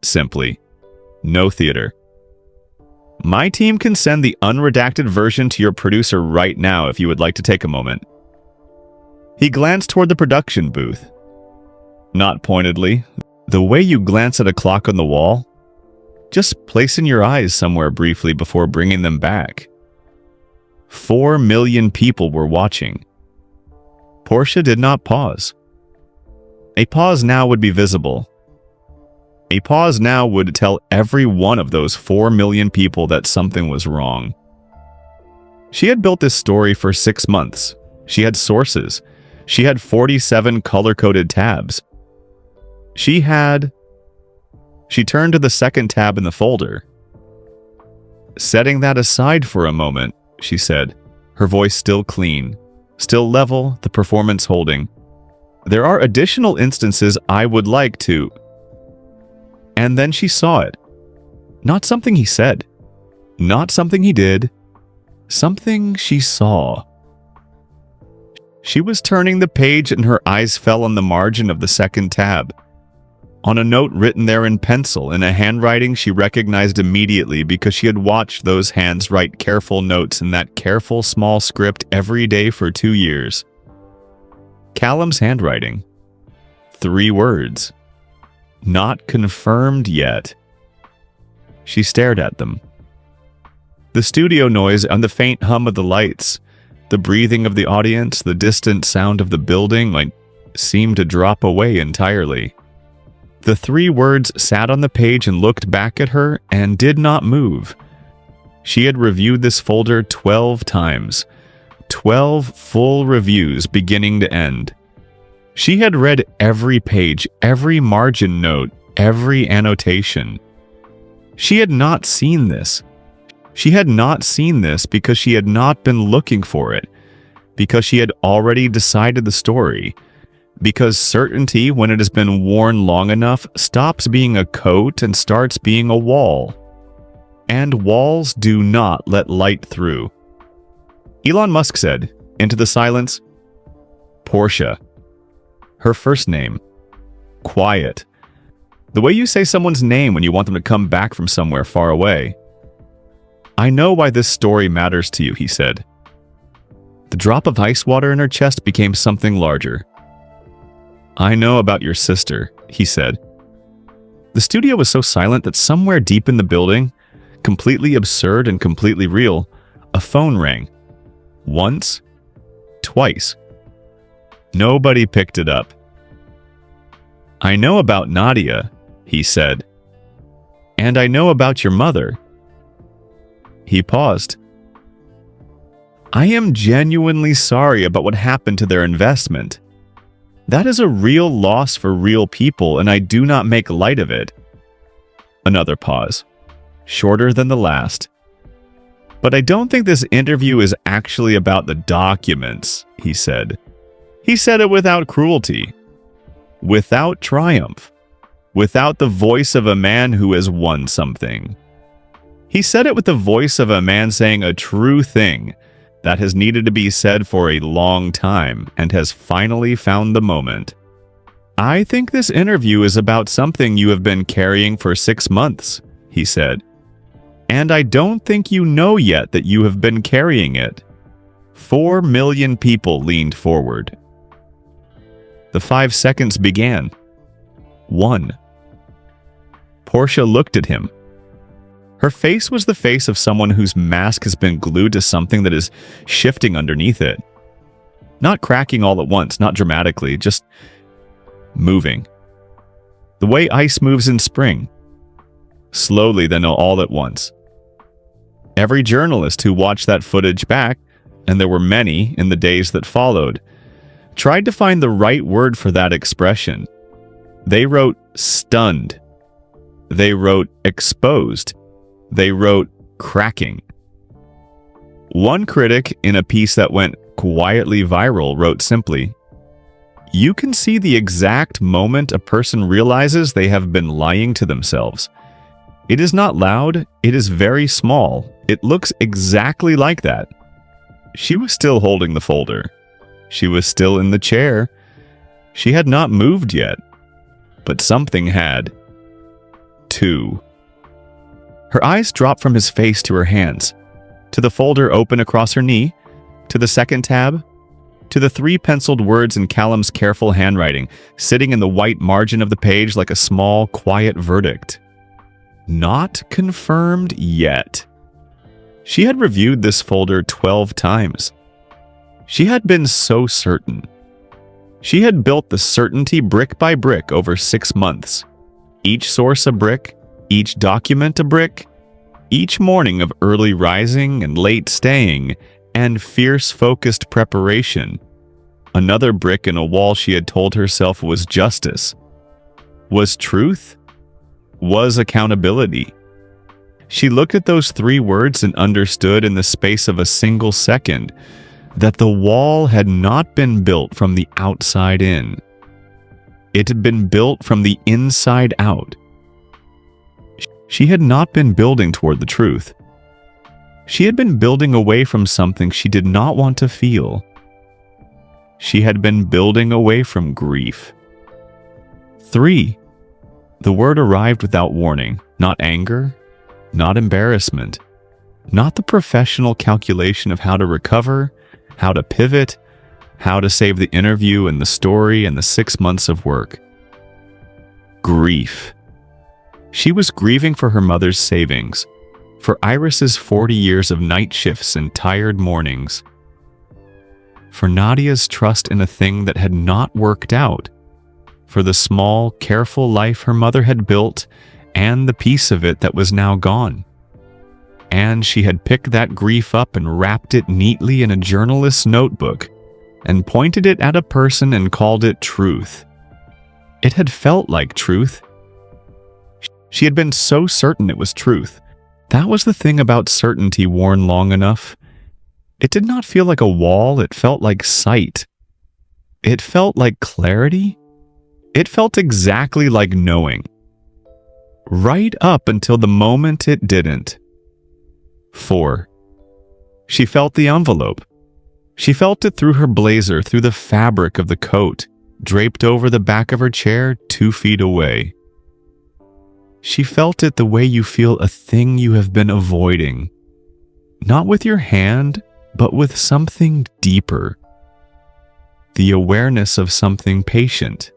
Speaker 1: simply. "No theater. My team can send the unredacted version to your producer right now if you would like to take a moment." He glanced toward the production booth. Not pointedly, the way you glance at a clock on the wall, just placing your eyes somewhere briefly before bringing them back. 4 million people were watching. Portia did not pause. A pause now would be visible. A pause now would tell every one of those 4 million people that something was wrong. She had built this story for 6 months. She had sources. She had 47 color-coded tabs. She turned to the second tab in the folder. "Setting that aside for a moment," she said, her voice still clean, still level, the performance holding. "There are additional instances I would like to..." And then she saw it. Not something he said. Not something he did. Something she saw. She was turning the page and her eyes fell on the margin of the second tab. On a note written there in pencil in a handwriting she recognized immediately because she had watched those hands write careful notes in that careful small script every day for 2 years. Callum's handwriting. 3 words. Not confirmed yet. She stared at them. The studio noise and the faint hum of the lights, the breathing of the audience, the distant sound of the building seemed to drop away entirely. The 3 words sat on the page and looked back at her and did not move. She had reviewed this folder 12 times. 12 full reviews beginning to end. She had read every page, every margin note, every annotation. She had not seen this. She had not seen this because she had not been looking for it, because she had already decided the story, because certainty, when it has been worn long enough, stops being a coat and starts being a wall. And walls do not let light through. Elon Musk said, into the silence, Portia. Her first name. Quiet. The way you say someone's name when you want them to come back from somewhere far away. I know why this story matters to you, he said. The drop of ice water in her chest became something larger. I know about your sister, he said. The studio was so silent that somewhere deep in the building, completely absurd and completely real, a phone rang. Once, twice. Nobody picked it up. I know about Nadia, he said. And I know about your mother. He paused. I am genuinely sorry about what happened to their investment. That is a real loss for real people, and I do not make light of it. Another pause, shorter than the last. But I don't think this interview is actually about the documents, he said. He said it without cruelty, without triumph, without the voice of a man who has won something. He said it with the voice of a man saying a true thing that has needed to be said for a long time and has finally found the moment. I think this interview is about something you have been carrying for 6 months, he said. And I don't think you know yet that you have been carrying it. 4 million people leaned forward. The 5 seconds began. 1. Portia looked at him. Her face was the face of someone whose mask has been glued to something that is shifting underneath it. Not cracking all at once, not dramatically, just moving. The way ice moves in spring. Slowly, then all at once. Every journalist who watched that footage back, and there were many in the days that followed, tried to find the right word for that expression. They wrote stunned. They wrote exposed. They wrote cracking. One critic in a piece that went quietly viral wrote simply, "You can see the exact moment a person realizes they have been lying to themselves. It is not loud, it is very small. It looks exactly like that." She was still holding the folder. She was still in the chair. She had not moved yet, but something had. 2. Her eyes dropped from his face to her hands, to the folder open across her knee, to the second tab, to the 3 penciled words in Callum's careful handwriting, sitting in the white margin of the page like a small, quiet verdict. Not confirmed yet. She had reviewed this folder 12 times. She had been so certain. She had built the certainty brick by brick over 6 months. Each source a brick, each document a brick, each morning of early rising and late staying, and fierce focused preparation. Another brick in a wall she had told herself was justice, was truth, was accountability. She looked at those 3 words and understood in the space of a single second that the wall had not been built from the outside in. It had been built from the inside out. She had not been building toward the truth. She had been building away from something she did not want to feel. She had been building away from grief. 3. The word arrived without warning, not anger, not embarrassment, not the professional calculation of how to recover, how to pivot, how to save the interview and the story and the 6 months of work. Grief. She was grieving for her mother's savings, for Iris's 40 years of night shifts and tired mornings, for Nadia's trust in a thing that had not worked out, for the small, careful life her mother had built and the piece of it that was now gone. And she had picked that grief up and wrapped it neatly in a journalist's notebook and pointed it at a person and called it truth. It had felt like truth. She had been so certain it was truth. That was the thing about certainty worn long enough. It did not feel like a wall, it felt like sight. It felt like clarity. It felt exactly like knowing. Right up until the moment it didn't. 4. She felt the envelope, She felt it through her blazer, through the fabric of the coat, draped over the back of her chair 2 feet away. She felt it the way you feel a thing you have been avoiding, not with your hand, but with something deeper. The awareness of something patient.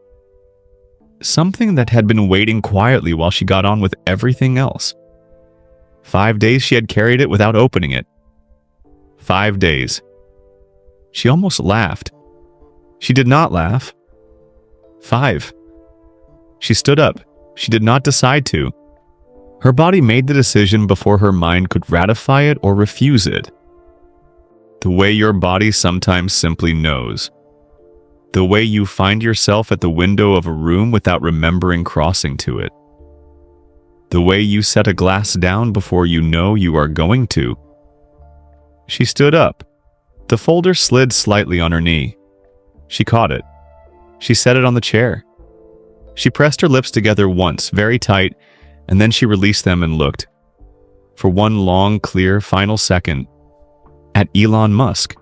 Speaker 1: Something that had been waiting quietly while she got on with everything else. 5 days she had carried it without opening it. 5 days. She almost laughed. She did not laugh. 5. She stood up. She did not decide to. Her body made the decision before her mind could ratify it or refuse it. The way your body sometimes simply knows. The way you find yourself at the window of a room without remembering crossing to it. The way you set a glass down before you know you are going to. She stood up. The folder slid slightly on her knee. She caught it. She set it on the chair. She pressed her lips together once, very tight, and then she released them and looked, for one long, clear, final second, at Elon Musk.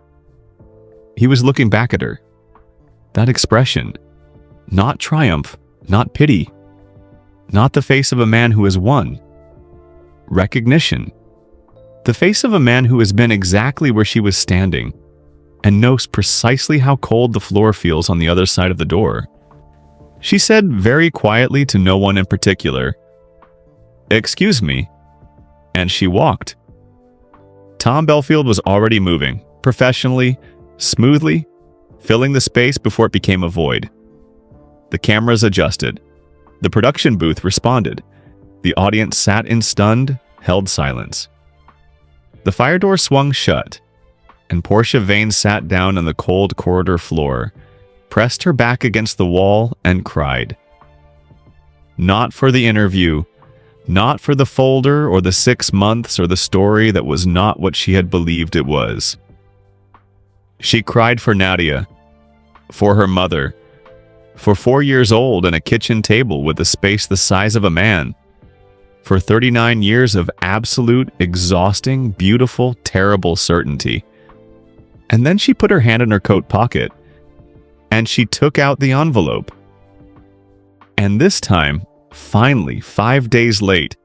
Speaker 1: He was looking back at her. That expression, not triumph, not pity, not the face of a man who has won. Recognition. The face of a man who has been exactly where she was standing and knows precisely how cold the floor feels on the other side of the door. She said very quietly to no one in particular, "Excuse me," and she walked. Tom Belfield was already moving, professionally, smoothly, filling the space before it became a void. The cameras adjusted. The production booth responded. The audience sat in stunned, held silence. The fire door swung shut, and Portia Vane sat down on the cold corridor floor, pressed her back against the wall, and cried. Not for the interview, not for the folder or the 6 months or the story that was not what she had believed it was. She cried for Nadia, for her mother, for 4 years old and a kitchen table with a space the size of a man, for 39 years of absolute, exhausting, beautiful, terrible certainty. And then she put her hand in her coat pocket, and she took out the envelope. And this time, finally, 5 days late,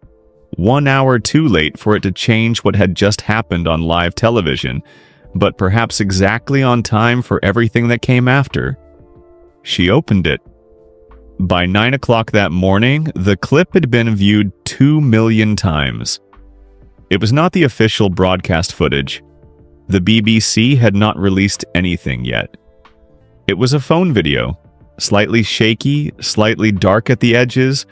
Speaker 1: 1 hour too late for it to change what had just happened on live television, but perhaps exactly on time for everything that came after, she opened it. By 9 o'clock that morning, the clip had been viewed 2 million times. It was not the official broadcast footage. The BBC had not released anything yet. It was a phone video, slightly shaky, slightly dark at the edges,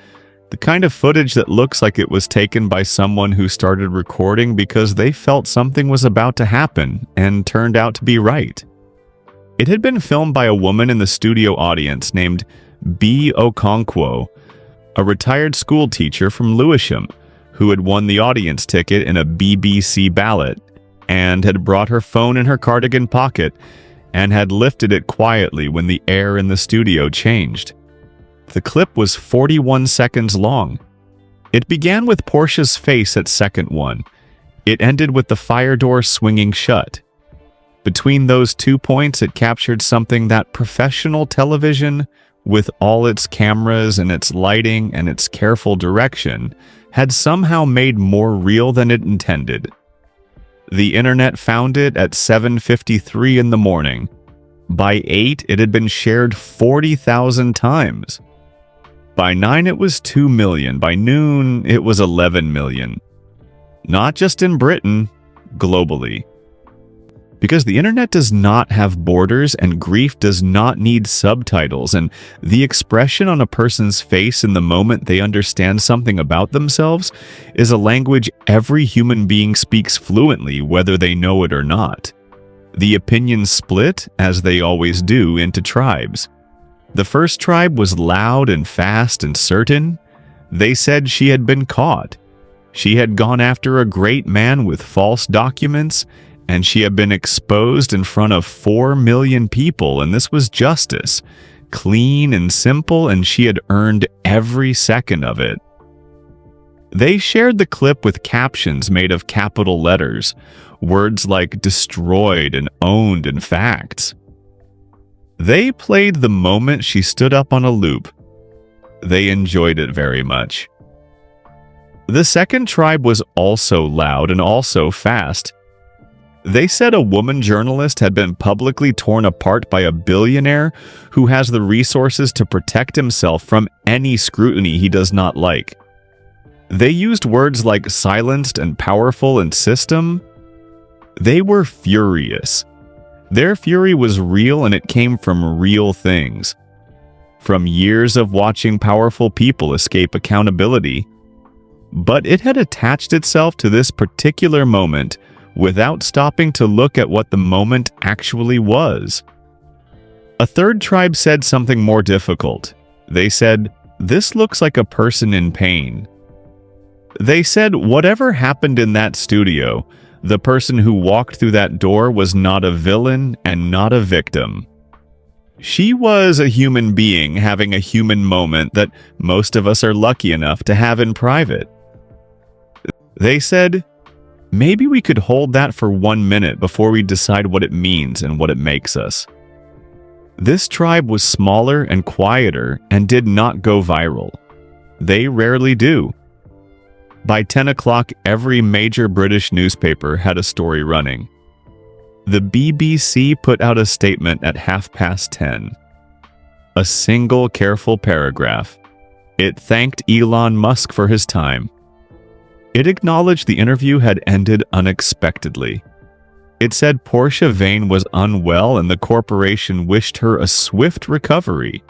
Speaker 1: the kind of footage that looks like it was taken by someone who started recording because they felt something was about to happen and turned out to be right. It had been filmed by a woman in the studio audience named B. Okonkwo, a retired school teacher from Lewisham who had won the audience ticket in a BBC ballot and had brought her phone in her cardigan pocket and had lifted it quietly when the air in the studio changed. The clip was 41 seconds long. It began with Portia's face at second 1. It ended with the fire door swinging shut. Between those 2 points, it captured something that professional television, with all its cameras and its lighting and its careful direction, had somehow made more real than it intended. The internet found it at 7:53 in the morning. By 8, it had been shared 40,000 times. By 9, it was 2 million. By noon, it was 11 million. Not just in Britain, globally. Because the internet does not have borders and grief does not need subtitles, and the expression on a person's face in the moment they understand something about themselves is a language every human being speaks fluently, whether they know it or not. The opinions split, as they always do, into tribes. The first tribe was loud and fast and certain. They said she had been caught. She had gone after a great man with false documents, and she had been exposed in front of 4 million people, and this was justice, clean and simple, and she had earned every second of it. They shared the clip with captions made of capital letters, words like destroyed and owned and facts. They played the moment she stood up on a loop. They enjoyed it very much. The second tribe was also loud and also fast. They said a woman journalist had been publicly torn apart by a billionaire who has the resources to protect himself from any scrutiny he does not like. They used words like silenced and powerful and system. They were furious. Their fury was real, and it came from real things. From years of watching powerful people escape accountability. But it had attached itself to this particular moment without stopping to look at what the moment actually was. A third tribe said something more difficult. They said, "This looks like a person in pain." They said whatever happened in that studio, the person who walked through that door was not a villain and not a victim. She was a human being having a human moment that most of us are lucky enough to have in private. They said, maybe we could hold that for 1 minute before we decide what it means and what it makes us. This tribe was smaller and quieter and did not go viral. They rarely do. By 10 o'clock, every major British newspaper had a story running. The BBC put out a statement at 10:30. A single careful paragraph. It thanked Elon Musk for his time. It acknowledged the interview had ended unexpectedly. It said Portia Vane was unwell and the corporation wished her a swift recovery.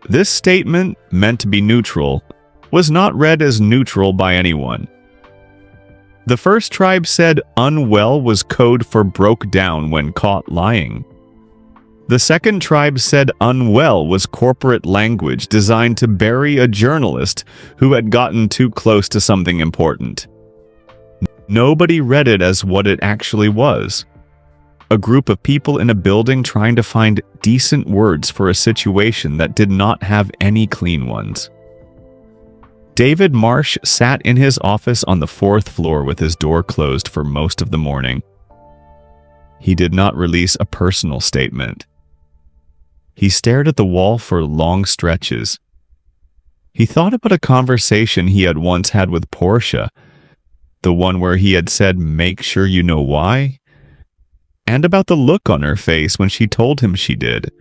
Speaker 1: This statement, meant to be neutral, was not read as neutral by anyone. The first tribe said unwell was code for broke down when caught lying. The second tribe said unwell was corporate language designed to bury a journalist who had gotten too close to something important. Nobody read it as what it actually was. A group of people in a building trying to find decent words for a situation that did not have any clean ones. David Marsh sat in his office on the 4th floor with his door closed for most of the morning. He did not release a personal statement. He stared at the wall for long stretches. He thought about a conversation he had once had with Portia, the one where he had said, "Make sure you know why," and about the look on her face when she told him she did,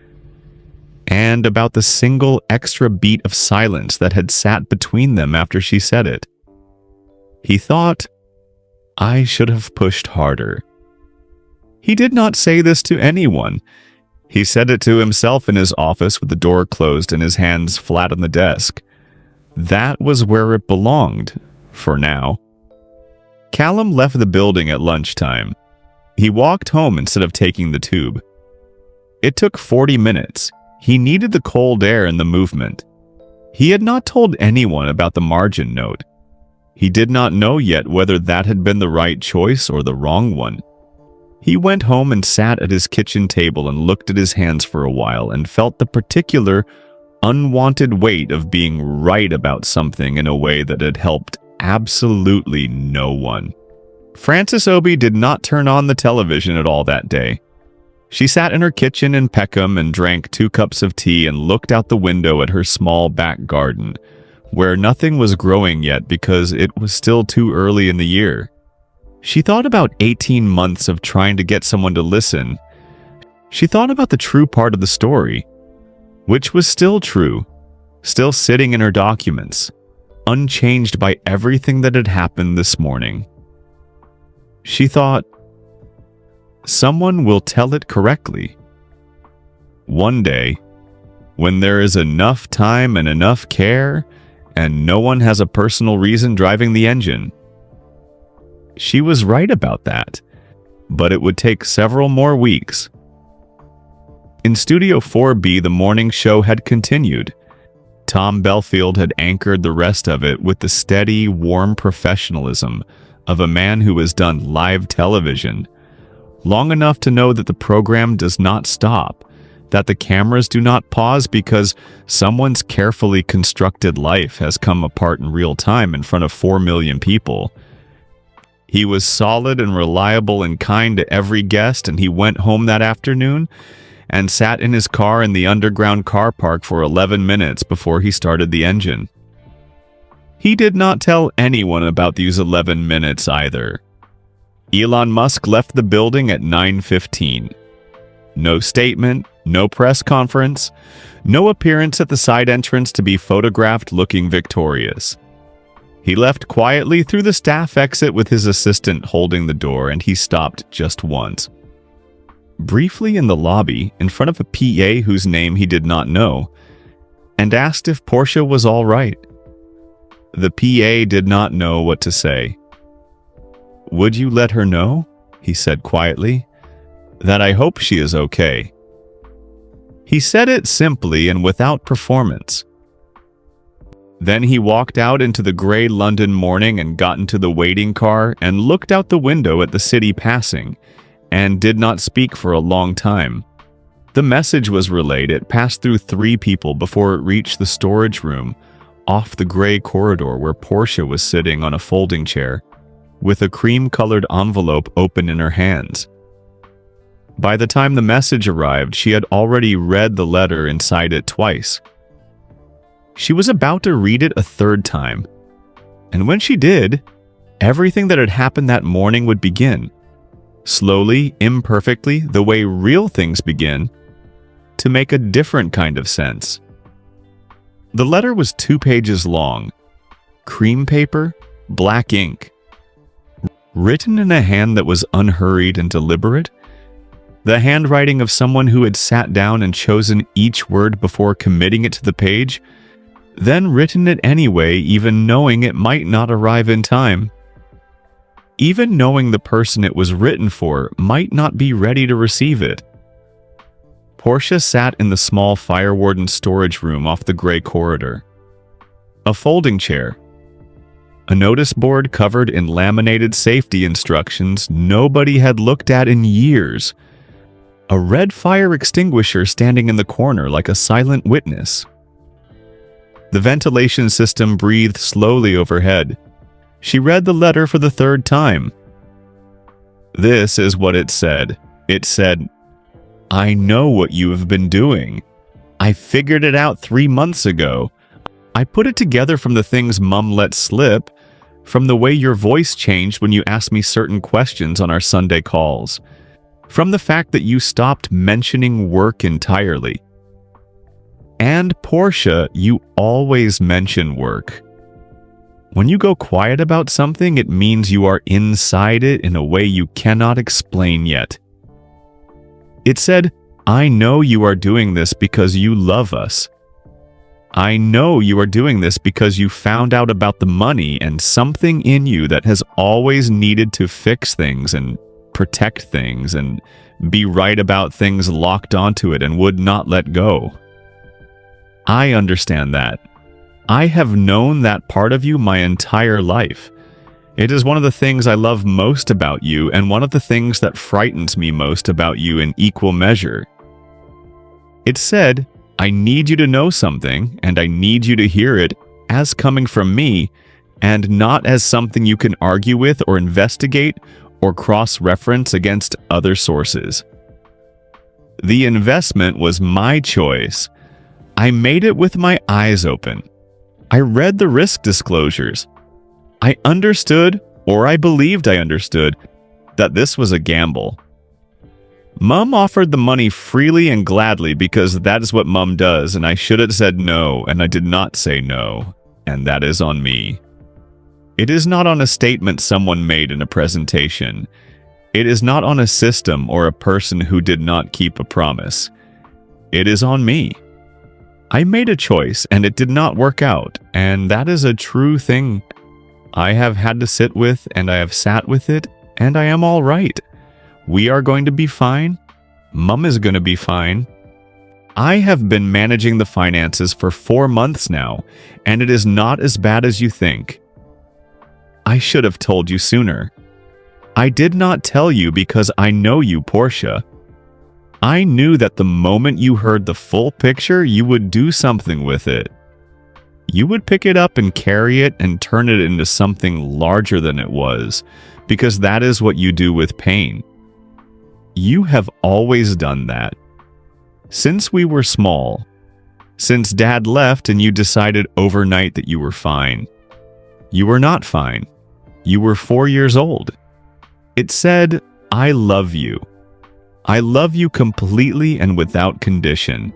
Speaker 1: and about the single extra beat of silence that had sat between them after she said it. He thought, I should have pushed harder. He did not say this to anyone. He said it to himself in his office with the door closed and his hands flat on the desk. That was where it belonged, for now. Callum left the building at lunchtime. He walked home instead of taking the tube. It took 40 minutes. He needed the cold air and the movement. He had not told anyone about the margin note. He did not know yet whether that had been the right choice or the wrong one. He went home and sat at his kitchen table and looked at his hands for a while and felt the particular, unwanted weight of being right about something in a way that had helped absolutely no one. Frances Obi did not turn on the television at all that day. She sat in her kitchen in Peckham and drank 2 cups of tea and looked out the window at her small back garden, where nothing was growing yet because it was still too early in the year. She thought about 18 months of trying to get someone to listen. She thought about the true part of the story, which was still true, still sitting in her documents, unchanged by everything that had happened this morning. She thought, someone will tell it correctly. One day, when there is enough time and enough care, and no one has a personal reason driving the engine. She was right about that, but it would take several more weeks. In Studio 4B, the morning show had continued. Tom Belfield had anchored the rest of it with the steady, warm professionalism of a man who has done live television, long enough to know that the program does not stop, that the cameras do not pause because someone's carefully constructed life has come apart in real time in front of 4 million people. He was solid and reliable and kind to every guest, and he went home that afternoon and sat in his car in the underground car park for 11 minutes before he started the engine. He did not tell anyone about these 11 minutes either. Elon Musk left the building at 9:15. No statement, no press conference, no appearance at the side entrance to be photographed looking victorious. He left quietly through the staff exit with his assistant holding the door, and he stopped just once. Briefly in the lobby, in front of a PA whose name he did not know, and asked if Portia was all right. The PA did not know what to say. "Would you let her know?" he said quietly. "That I hope she is okay." He said it simply and without performance. Then he walked out into the gray London morning and got into the waiting car and looked out the window at the city passing, and did not speak for a long time. The message was relayed. It passed through 3 people before it reached the storage room, off the gray corridor where Portia was sitting on a folding chair, with a cream-colored envelope open in her hands. By the time the message arrived, she had already read the letter inside it twice. She was about to read it a 3rd time, and when she did, everything that had happened that morning would begin, slowly, imperfectly, the way real things begin, to make a different kind of sense. The letter was 2 pages long, cream paper, black ink, written in a hand that was unhurried and deliberate, the handwriting of someone who had sat down and chosen each word before committing it to the page, then written it anyway, even knowing it might not arrive in time. Even knowing the person it was written for might not be ready to receive it. Portia sat in the small fire warden storage room off the gray corridor. A folding chair. A notice board covered in laminated safety instructions nobody had looked at in years. A red fire extinguisher standing in the corner like a silent witness. The ventilation system breathed slowly overhead. She read the letter for the 3rd time. This is what it said. It said, "I know what you have been doing. I figured it out 3 months ago. I put it together from the things Mum let slip, from the way your voice changed when you asked me certain questions on our Sunday calls, from the fact that you stopped mentioning work entirely. And Portia, you always mention work. When you go quiet about something, it means you are inside it in a way you cannot explain yet." It said, "I know you are doing this because you love us. I know you are doing this because you found out about the money and something in you that has always needed to fix things and protect things and be right about things locked onto it and would not let go. I understand that. I have known that part of you my entire life. It is one of the things I love most about you and one of the things that frightens me most about you in equal measure." It said, "I need you to know something, and I need you to hear it as coming from me, and not as something you can argue with or investigate or cross-reference against other sources. The investment was my choice. I made it with my eyes open. I read the risk disclosures. I understood, or I believed I understood, that this was a gamble. Mum offered the money freely and gladly because that is what Mum does, and I should have said no, and I did not say no, and that is on me. It is not on a statement someone made in a presentation. It is not on a system or a person who did not keep a promise. It is on me. I made a choice, and it did not work out, and that is a true thing. I have had to sit with, and I have sat with it, and I am all right. We are going to be fine. Mum is going to be fine. I have been managing the finances for 4 months now, and it is not as bad as you think. I should have told you sooner. I did not tell you because I know you, Portia. I knew that the moment you heard the full picture, you would do something with it. you would pick it up and carry it and turn it into something larger than it was, because that is what you do with pain. You have always done that. Since we were small. Since Dad left and you decided overnight that you were fine. You were not fine. You were 4 years old. It said, "I love you. I love you completely and without condition."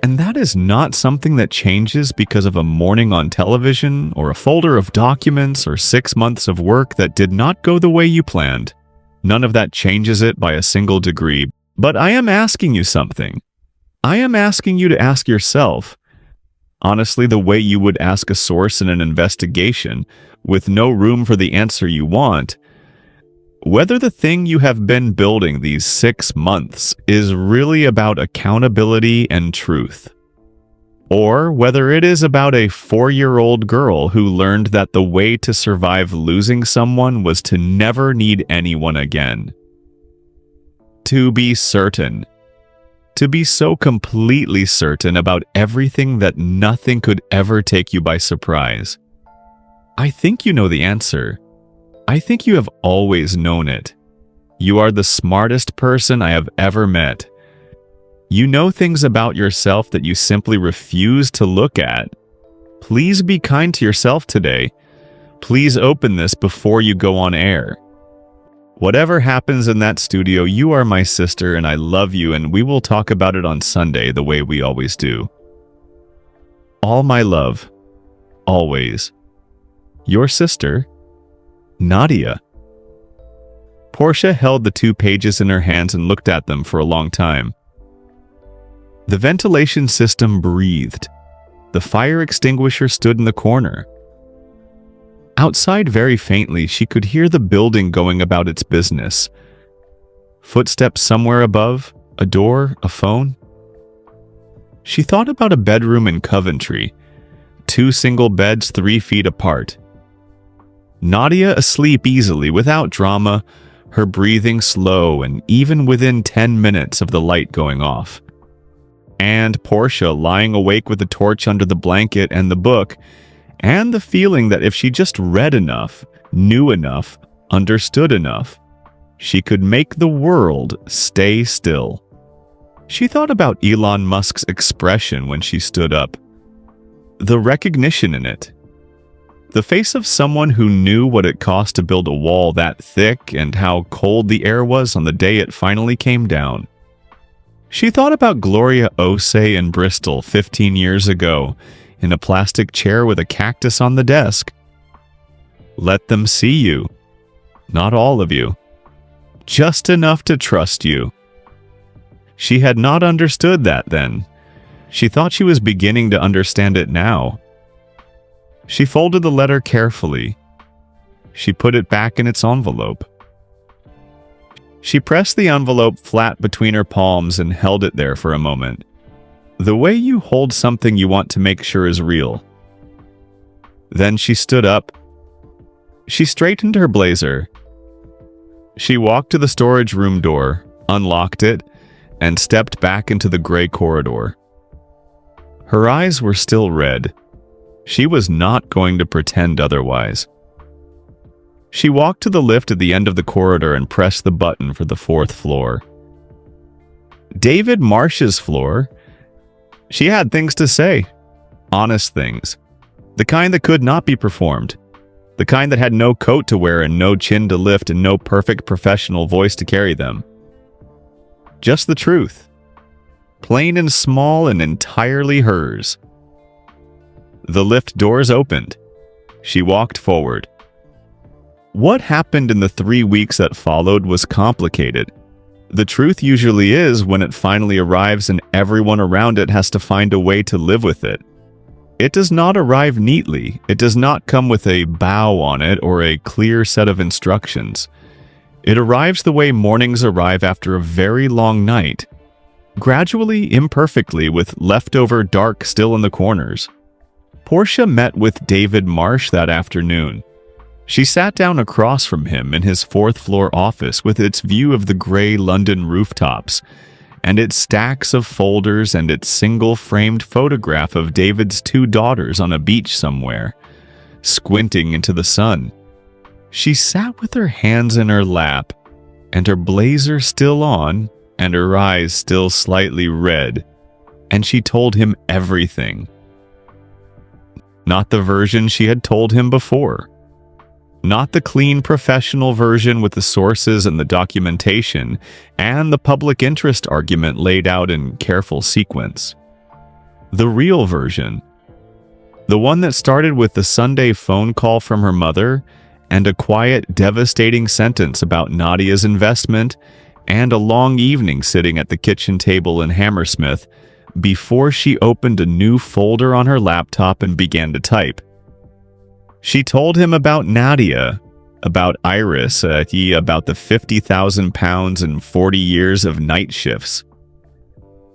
Speaker 1: And that is not something that changes because of a morning on television or a folder of documents or 6 months of work that did not go the way you planned. None of that changes it by a single degree. But I am asking you something. I am asking you to ask yourself, honestly, the way you would ask a source in an investigation, with no room for the answer you want, whether the thing you have been building these 6 months is really about accountability and truth. Or whether it is about a 4-year-old girl who learned that the way to survive losing someone was to never need anyone again. To be certain. To be so completely certain about everything that nothing could ever take you by surprise. I think you know the answer. I think you have always known it. You are the smartest person I have ever met. You know things about yourself that you simply refuse to look at. Please be kind to yourself today. Please open this before you go on air. Whatever happens in that studio, you are my sister and I love you, and we will talk about it on Sunday the way we always do. All my love. Always. Your sister, Nadia. Portia held the 2 pages in her hands and looked at them for a long time. The ventilation system breathed. The fire extinguisher stood in the corner. Outside, very faintly, she could hear the building going about its business. Footsteps somewhere above, a door, a phone. She thought about a bedroom in Coventry, 2 single beds 3 feet apart. Nadia asleep easily, without drama, her breathing slow and even within 10 minutes of the light going off. And Portia lying awake with the torch under the blanket and the book, and the feeling that if she just read enough, knew enough, understood enough, she could make the world stay still. She thought about Elon Musk's expression when she stood up. The recognition in it. The face of someone who knew what it cost to build a wall that thick and how cold the air was on the day it finally came down. She thought about Gloria Osei in Bristol 15 years ago, in a plastic chair with a cactus on the desk. Let them see you. Not all of you. Just enough to trust you. She had not understood that then. She thought she was beginning to understand it now. She folded the letter carefully. She put it back in its envelope. She pressed the envelope flat between her palms and held it there for a moment. The way you hold something you want to make sure is real. Then she stood up. She straightened her blazer. She walked to the storage room door, unlocked it, and stepped back into the gray corridor. Her eyes were still red. She was not going to pretend otherwise. She walked to the lift at the end of the corridor and pressed the button for the 4th floor. David Marsh's floor. She had things to say. Honest things. The kind that could not be performed. The kind that had no coat to wear and no chin to lift and no perfect professional voice to carry them. Just the truth. Plain and small and entirely hers. The lift doors opened. She walked forward. What happened in the 3 weeks that followed was complicated. The truth usually is when it finally arrives and everyone around it has to find a way to live with it. It does not arrive neatly. It does not come with a bow on it or a clear set of instructions. It arrives the way mornings arrive after a very long night. Gradually, imperfectly, with leftover dark still in the corners. Portia met with David Marsh that afternoon. She sat down across from him in his 4th floor office with its view of the gray London rooftops, and its stacks of folders and its single-framed photograph of David's 2 daughters on a beach somewhere, squinting into the sun. She sat with her hands in her lap, and her blazer still on, and her eyes still slightly red, and she told him everything. Not the version she had told him before. Not the clean professional version with the sources and the documentation and the public interest argument laid out in careful sequence. The real version. The one that started with the Sunday phone call from her mother and a quiet, devastating sentence about Nadia's investment and a long evening sitting at the kitchen table in Hammersmith before she opened a new folder on her laptop and began to type. She told him about Nadia, about Iris, about the 50,000 pounds and 40 years of night shifts.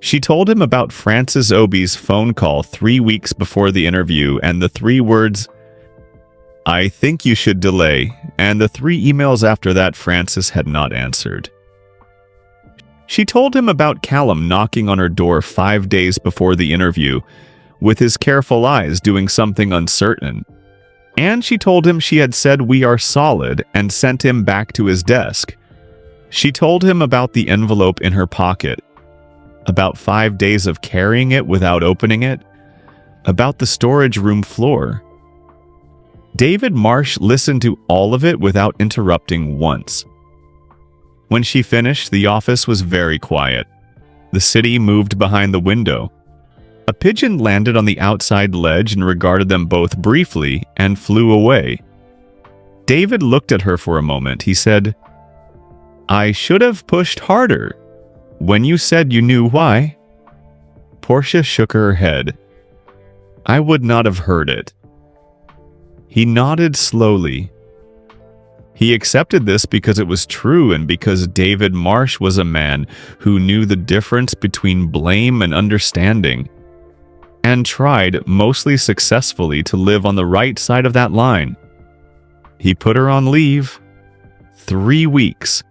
Speaker 1: She told him about Francis Obi's phone call 3 weeks before the interview and the 3 words, "I think you should delay," and the 3 emails after that Francis had not answered. She told him about Callum knocking on her door 5 days before the interview, with his careful eyes doing something uncertain. And she told him she had said "we are solid" and sent him back to his desk. She told him about the envelope in her pocket, about 5 days of carrying it without opening it, about the storage room floor. David Marsh listened to all of it without interrupting once. When she finished, the office was very quiet. The city moved behind the window. A pigeon landed on the outside ledge and regarded them both briefly and flew away. David looked at her for a moment. He said, "I should have pushed harder. When you said you knew why." Portia shook her head. "I would not have heard it." He nodded slowly. He accepted this because it was true and because David Marsh was a man who knew the difference between blame and understanding, and tried, mostly successfully, to live on the right side of that line. He put her on leave. 3 weeks.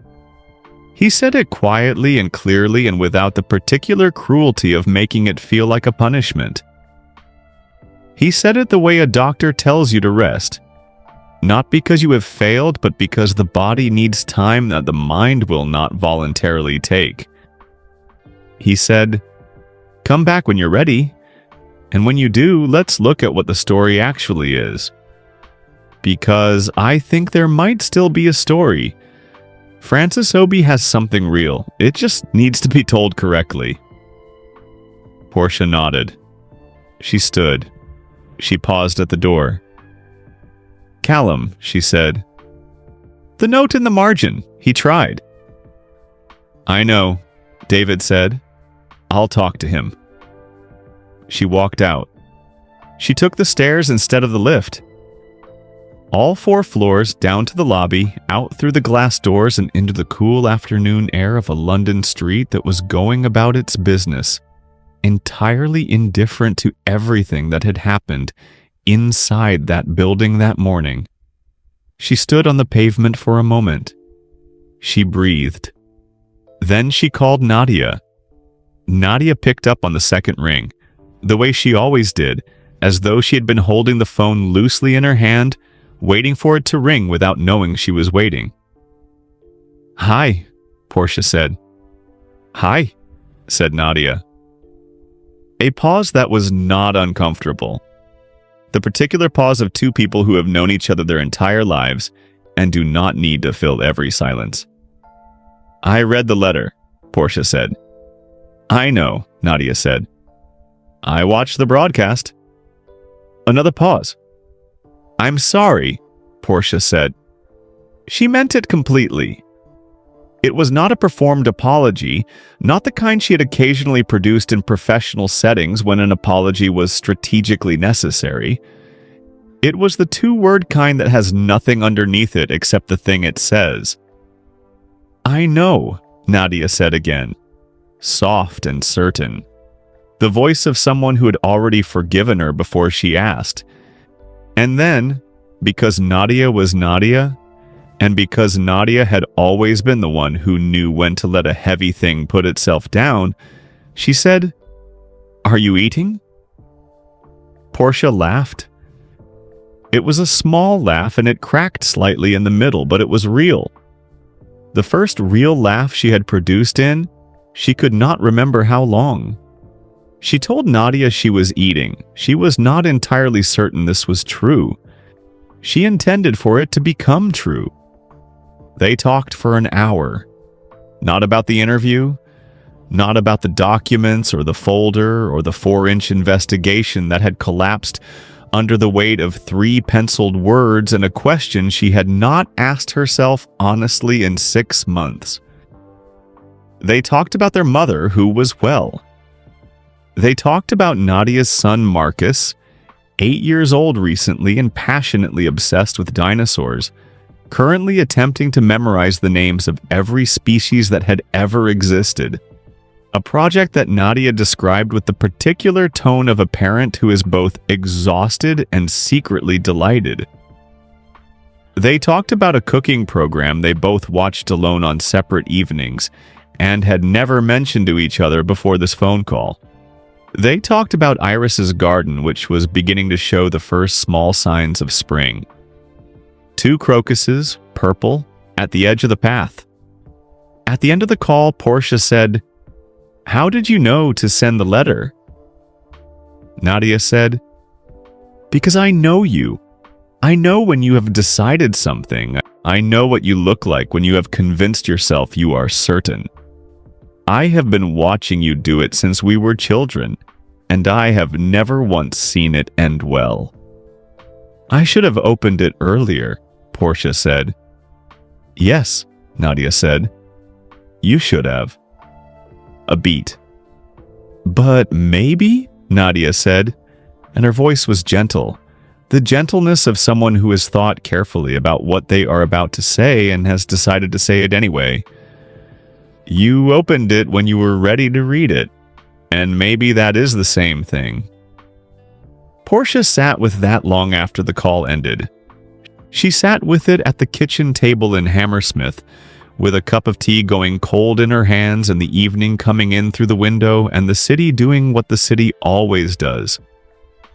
Speaker 1: He said it quietly and clearly and without the particular cruelty of making it feel like a punishment. He said it the way a doctor tells you to rest. Not because you have failed, but because the body needs time that the mind will not voluntarily take. He said, "Come back when you're ready. And when you do, let's look at what the story actually is. Because I think there might still be a story. Francis Obi has something real. It just needs to be told correctly." Portia nodded. She stood. She paused at the door. "Callum," she said. "The note in the margin. He tried." "I know," David said. "I'll talk to him." She walked out. She took the stairs instead of the lift. All 4 floors, down to the lobby, out through the glass doors and into the cool afternoon air of a London street that was going about its business, entirely indifferent to everything that had happened inside that building that morning. She stood on the pavement for a moment. She breathed. Then she called Nadia. Nadia picked up on the second ring, the way she always did, as though she had been holding the phone loosely in her hand, waiting for it to ring without knowing she was waiting. "Hi," Portia said. "Hi," said Nadia. A pause that was not uncomfortable. The particular pause of 2 people who have known each other their entire lives and do not need to fill every silence. "I read the letter," Portia said. "I know," Nadia said. "I watched the broadcast." Another pause. "I'm sorry," Portia said. She meant it completely. It was not a performed apology, not the kind she had occasionally produced in professional settings when an apology was strategically necessary. It was the 2-word kind that has nothing underneath it except the thing it says. "I know," Nadia said again, soft and certain. The voice of someone who had already forgiven her before she asked. And then, because Nadia was Nadia, And because Nadia had always been the one who knew when to let a heavy thing put itself down, she said, "Are you eating?" Portia laughed. It was a small laugh and it cracked slightly in the middle, but it was real. The first real laugh she had produced in, she could not remember how long. She told Nadia she was eating. She was not entirely certain this was true. She intended for it to become true. They talked for an hour. Not about the interview, not about the documents or the folder or the 4-inch investigation that had collapsed under the weight of 3 penciled words and a question she had not asked herself honestly in 6 months. They talked about their mother, who was well. They talked about Nadia's son Marcus, 8 years old recently and passionately obsessed with dinosaurs, currently attempting to memorize the names of every species that had ever existed. A project that Nadia described with the particular tone of a parent who is both exhausted and secretly delighted. They talked about a cooking program they both watched alone on separate evenings and had never mentioned to each other before this phone call. They talked about Iris's garden, which was beginning to show the first small signs of spring. 2 crocuses, purple, at the edge of the path. At the end of the call, Portia said, "How did you know to send the letter?" Nadia said, "Because I know you. I know when you have decided something. I know what you look like when you have convinced yourself you are certain. I have been watching you do it since we were children, and I have never once seen it end well." "I should have opened it earlier," Portia said. "Yes," Nadia said. "You should have." A beat. "But maybe," Nadia said, and her voice was gentle, the gentleness of someone who has thought carefully about what they are about to say and has decided to say it anyway. "You opened it when you were ready to read it, and maybe that is the same thing." Portia sat with that long after the call ended. She sat with it at the kitchen table in Hammersmith, with a cup of tea going cold in her hands and the evening coming in through the window and the city doing what the city always does.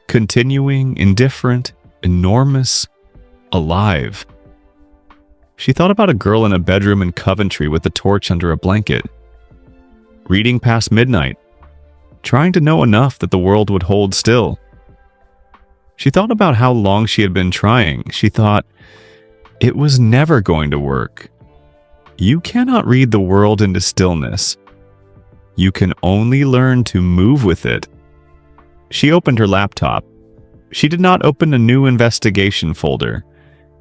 Speaker 1: Continuing, indifferent, enormous, alive. She thought about a girl in a bedroom in Coventry with a torch under a blanket, reading past midnight, trying to know enough that the world would hold still. She thought about how long she had been trying. She thought, it was never going to work. You cannot read the world into stillness. You can only learn to move with it. She opened her laptop. She did not open a new investigation folder.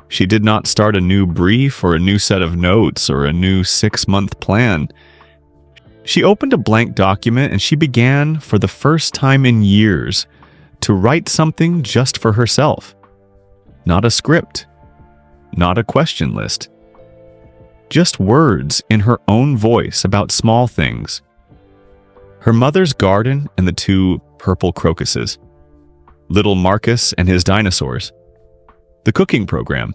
Speaker 1: She did not start a new brief or a new set of notes or a new 6-month plan. She opened a blank document and she began, for the first time in years, to write something just for herself. Not a script. Not a question list. Just words in her own voice about small things. Her mother's garden and the 2 purple crocuses. Little Marcus and his dinosaurs. The cooking program.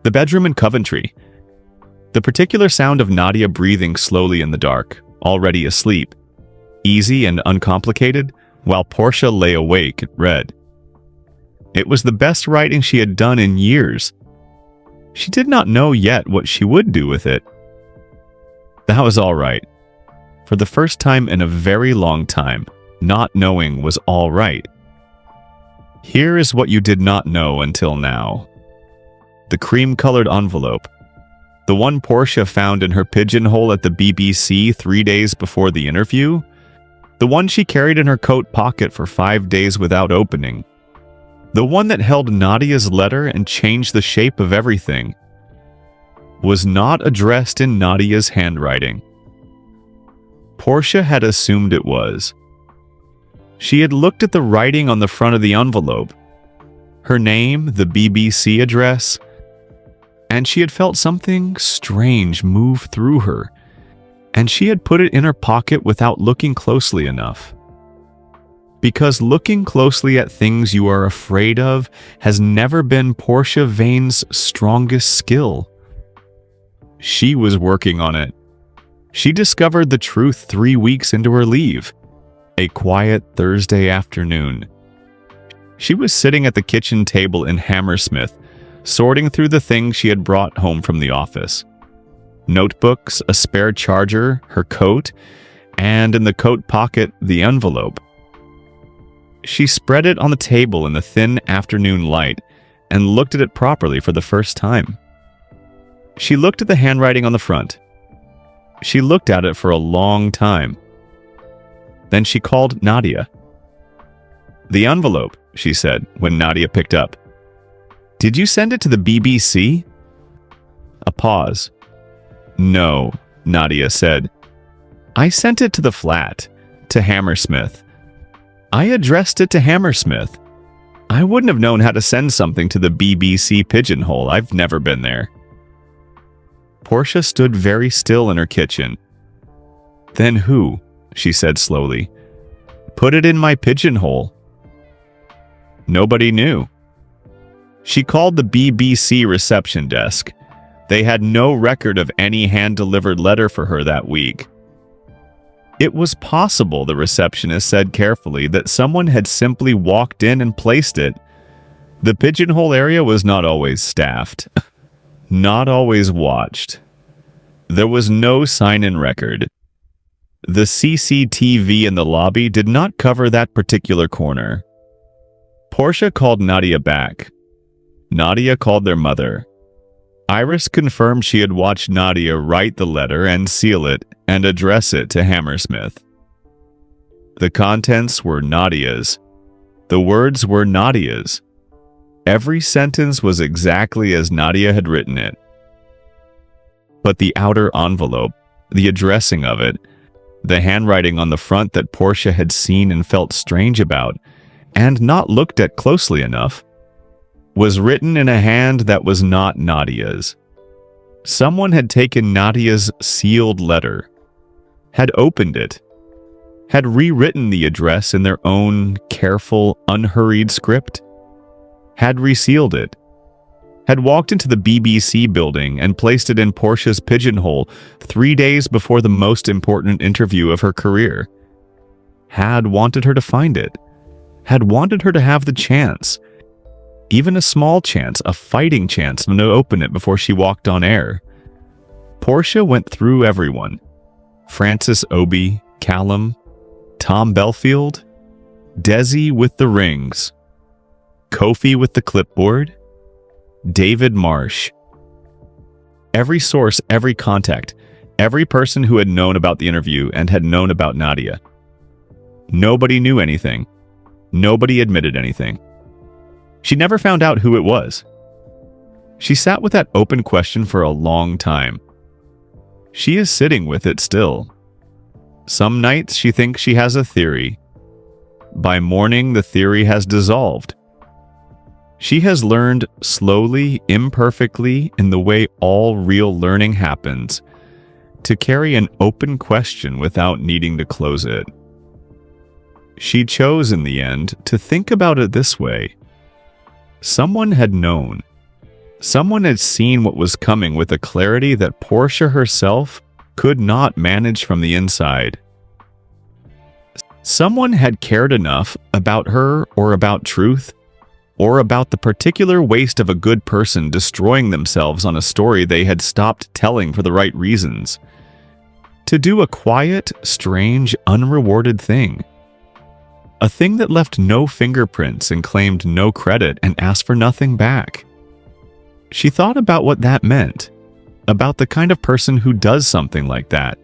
Speaker 1: The bedroom in Coventry. The particular sound of Nadia breathing slowly in the dark, already asleep. Easy and uncomplicated, while Portia lay awake and read. It was the best writing she had done in years. She did not know yet what she would do with it. That was all right. For the first time in a very long time, not knowing was all right. Here is what you did not know until now. The cream-colored envelope. The one Portia found in her pigeonhole at the BBC 3 days before the interview. The one she carried in her coat pocket for 5 days without opening. The one that held Nadia's letter and changed the shape of everything. Was not addressed in Nadia's handwriting. Portia had assumed it was. She had looked at the writing on the front of the envelope. Her name, the BBC address, and she had felt something strange move through her, and she had put it in her pocket without looking closely enough. Because looking closely at things you are afraid of has never been Portia Vane's strongest skill. She was working on it. She discovered the truth 3 weeks into her leave. A quiet Thursday afternoon. She was sitting at the kitchen table in Hammersmith, sorting through the things she had brought home from the office. Notebooks, a spare charger, her coat, and in the coat pocket, the envelope. She spread it on the table in the thin afternoon light and looked at it properly for the first time. She looked at the handwriting on the front. She looked at it for a long time. Then she called Nadia. "The envelope," she said when Nadia picked up. "Did you send it to the BBC?" A pause. "No," Nadia said. "I sent it to the flat, to Hammersmith. I addressed it to Hammersmith. I wouldn't have known how to send something to the BBC pigeonhole. I've never been there." Portia stood very still in her kitchen. "Then who?" she said slowly. "Put it in my pigeonhole." Nobody knew. She called the BBC reception desk. They had no record of any hand-delivered letter for her that week. It was possible, the receptionist said carefully, that someone had simply walked in and placed it. The pigeonhole area was not always staffed, not always watched. There was no sign-in record. The CCTV in the lobby did not cover that particular corner. Portia called Nadia back. Nadia called their mother. Iris confirmed she had watched Nadia write the letter and seal it and address it to Hammersmith. The contents were Nadia's. The words were Nadia's. Every sentence was exactly as Nadia had written it. But the outer envelope, the addressing of it, the handwriting on the front that Portia had seen and felt strange about, and not looked at closely enough, was written in a hand that was not Nadia's. Someone had taken Nadia's sealed letter, had opened it, had rewritten the address in their own careful, unhurried script, had resealed it, had walked into the BBC building and placed it in Portia's pigeonhole 3 days before the most important interview of her career, had wanted her to find it, had wanted her to have the chance, even a small chance, a fighting chance, to open it before she walked on air. Portia went through everyone. Francis Obi, Callum, Tom Belfield, Desi with the rings, Kofi with the clipboard, David Marsh. Every source, every contact, every person who had known about the interview and had known about Nadia. Nobody knew anything. Nobody admitted anything. She never found out who it was. She sat with that open question for a long time. She is sitting with it still. Some nights she thinks she has a theory. By morning, the theory has dissolved. She has learned slowly, imperfectly, in the way all real learning happens, to carry an open question without needing to close it. She chose, in the end, to think about it this way. Someone had known. Someone had seen what was coming with a clarity that Portia herself could not manage from the inside. Someone had cared enough about her or about truth, or about the particular waste of a good person destroying themselves on a story they had stopped telling for the right reasons, to do a quiet, strange, unrewarded thing. A thing that left no fingerprints and claimed no credit and asked for nothing back. She thought about what that meant, about the kind of person who does something like that,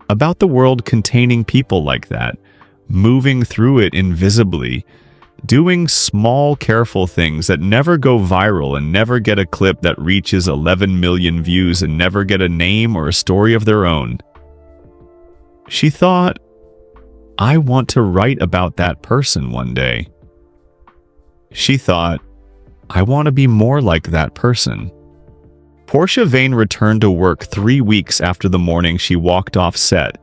Speaker 1: about the world containing people like that, moving through it invisibly, doing small, careful things that never go viral and never get a clip that reaches 11 million views and never get a name or a story of their own. She thought, I want to write about that person one day. She thought, I want to be more like that person. Portia Vane returned to work 3 weeks after the morning she walked off set.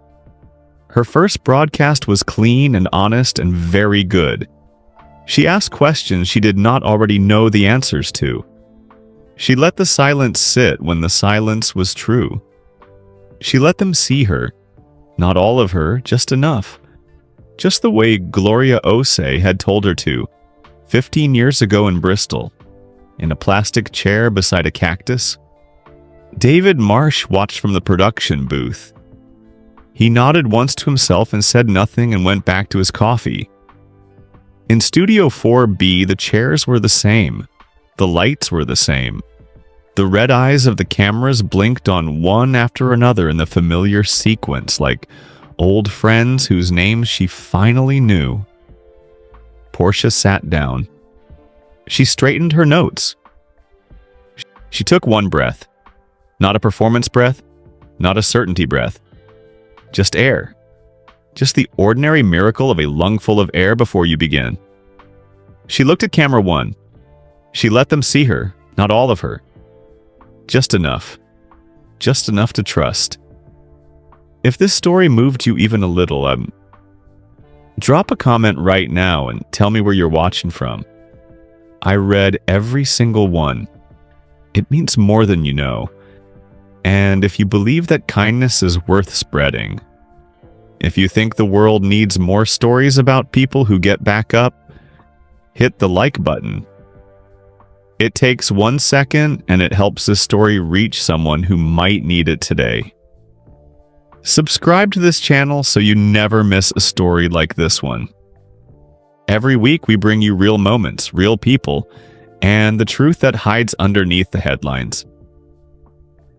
Speaker 1: Her first broadcast was clean and honest and very good. She asked questions she did not already know the answers to. She let the silence sit when the silence was true. She let them see her. Not all of her, just enough. Just the way Gloria Osei had told her to, 15 years ago in Bristol, in a plastic chair beside a cactus. David Marsh watched from the production booth. He nodded once to himself and said nothing and went back to his coffee. In Studio 4B, the chairs were the same. The lights were the same. The red eyes of the cameras blinked on one after another in the familiar sequence, like old friends whose names she finally knew. Portia sat down. She straightened her notes. She took one breath. Not a performance breath, not a certainty breath. Just air. Just the ordinary miracle of a lungful of air before you begin. She looked at camera one. She let them see her, not all of her. Just enough. Just enough to trust. If this story moved you even a little, drop a comment right now and tell me where you're watching from. I read every single one. It means more than you know. And if you believe that kindness is worth spreading, if you think the world needs more stories about people who get back up, hit the like button. It takes 1 second and it helps this story reach someone who might need it today. Subscribe to this channel so you never miss a story like this one. Every week we bring you real moments, real people, and the truth that hides underneath the headlines.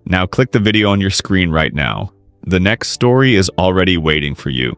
Speaker 1: Now click the video on your screen right now. The next story is already waiting for you.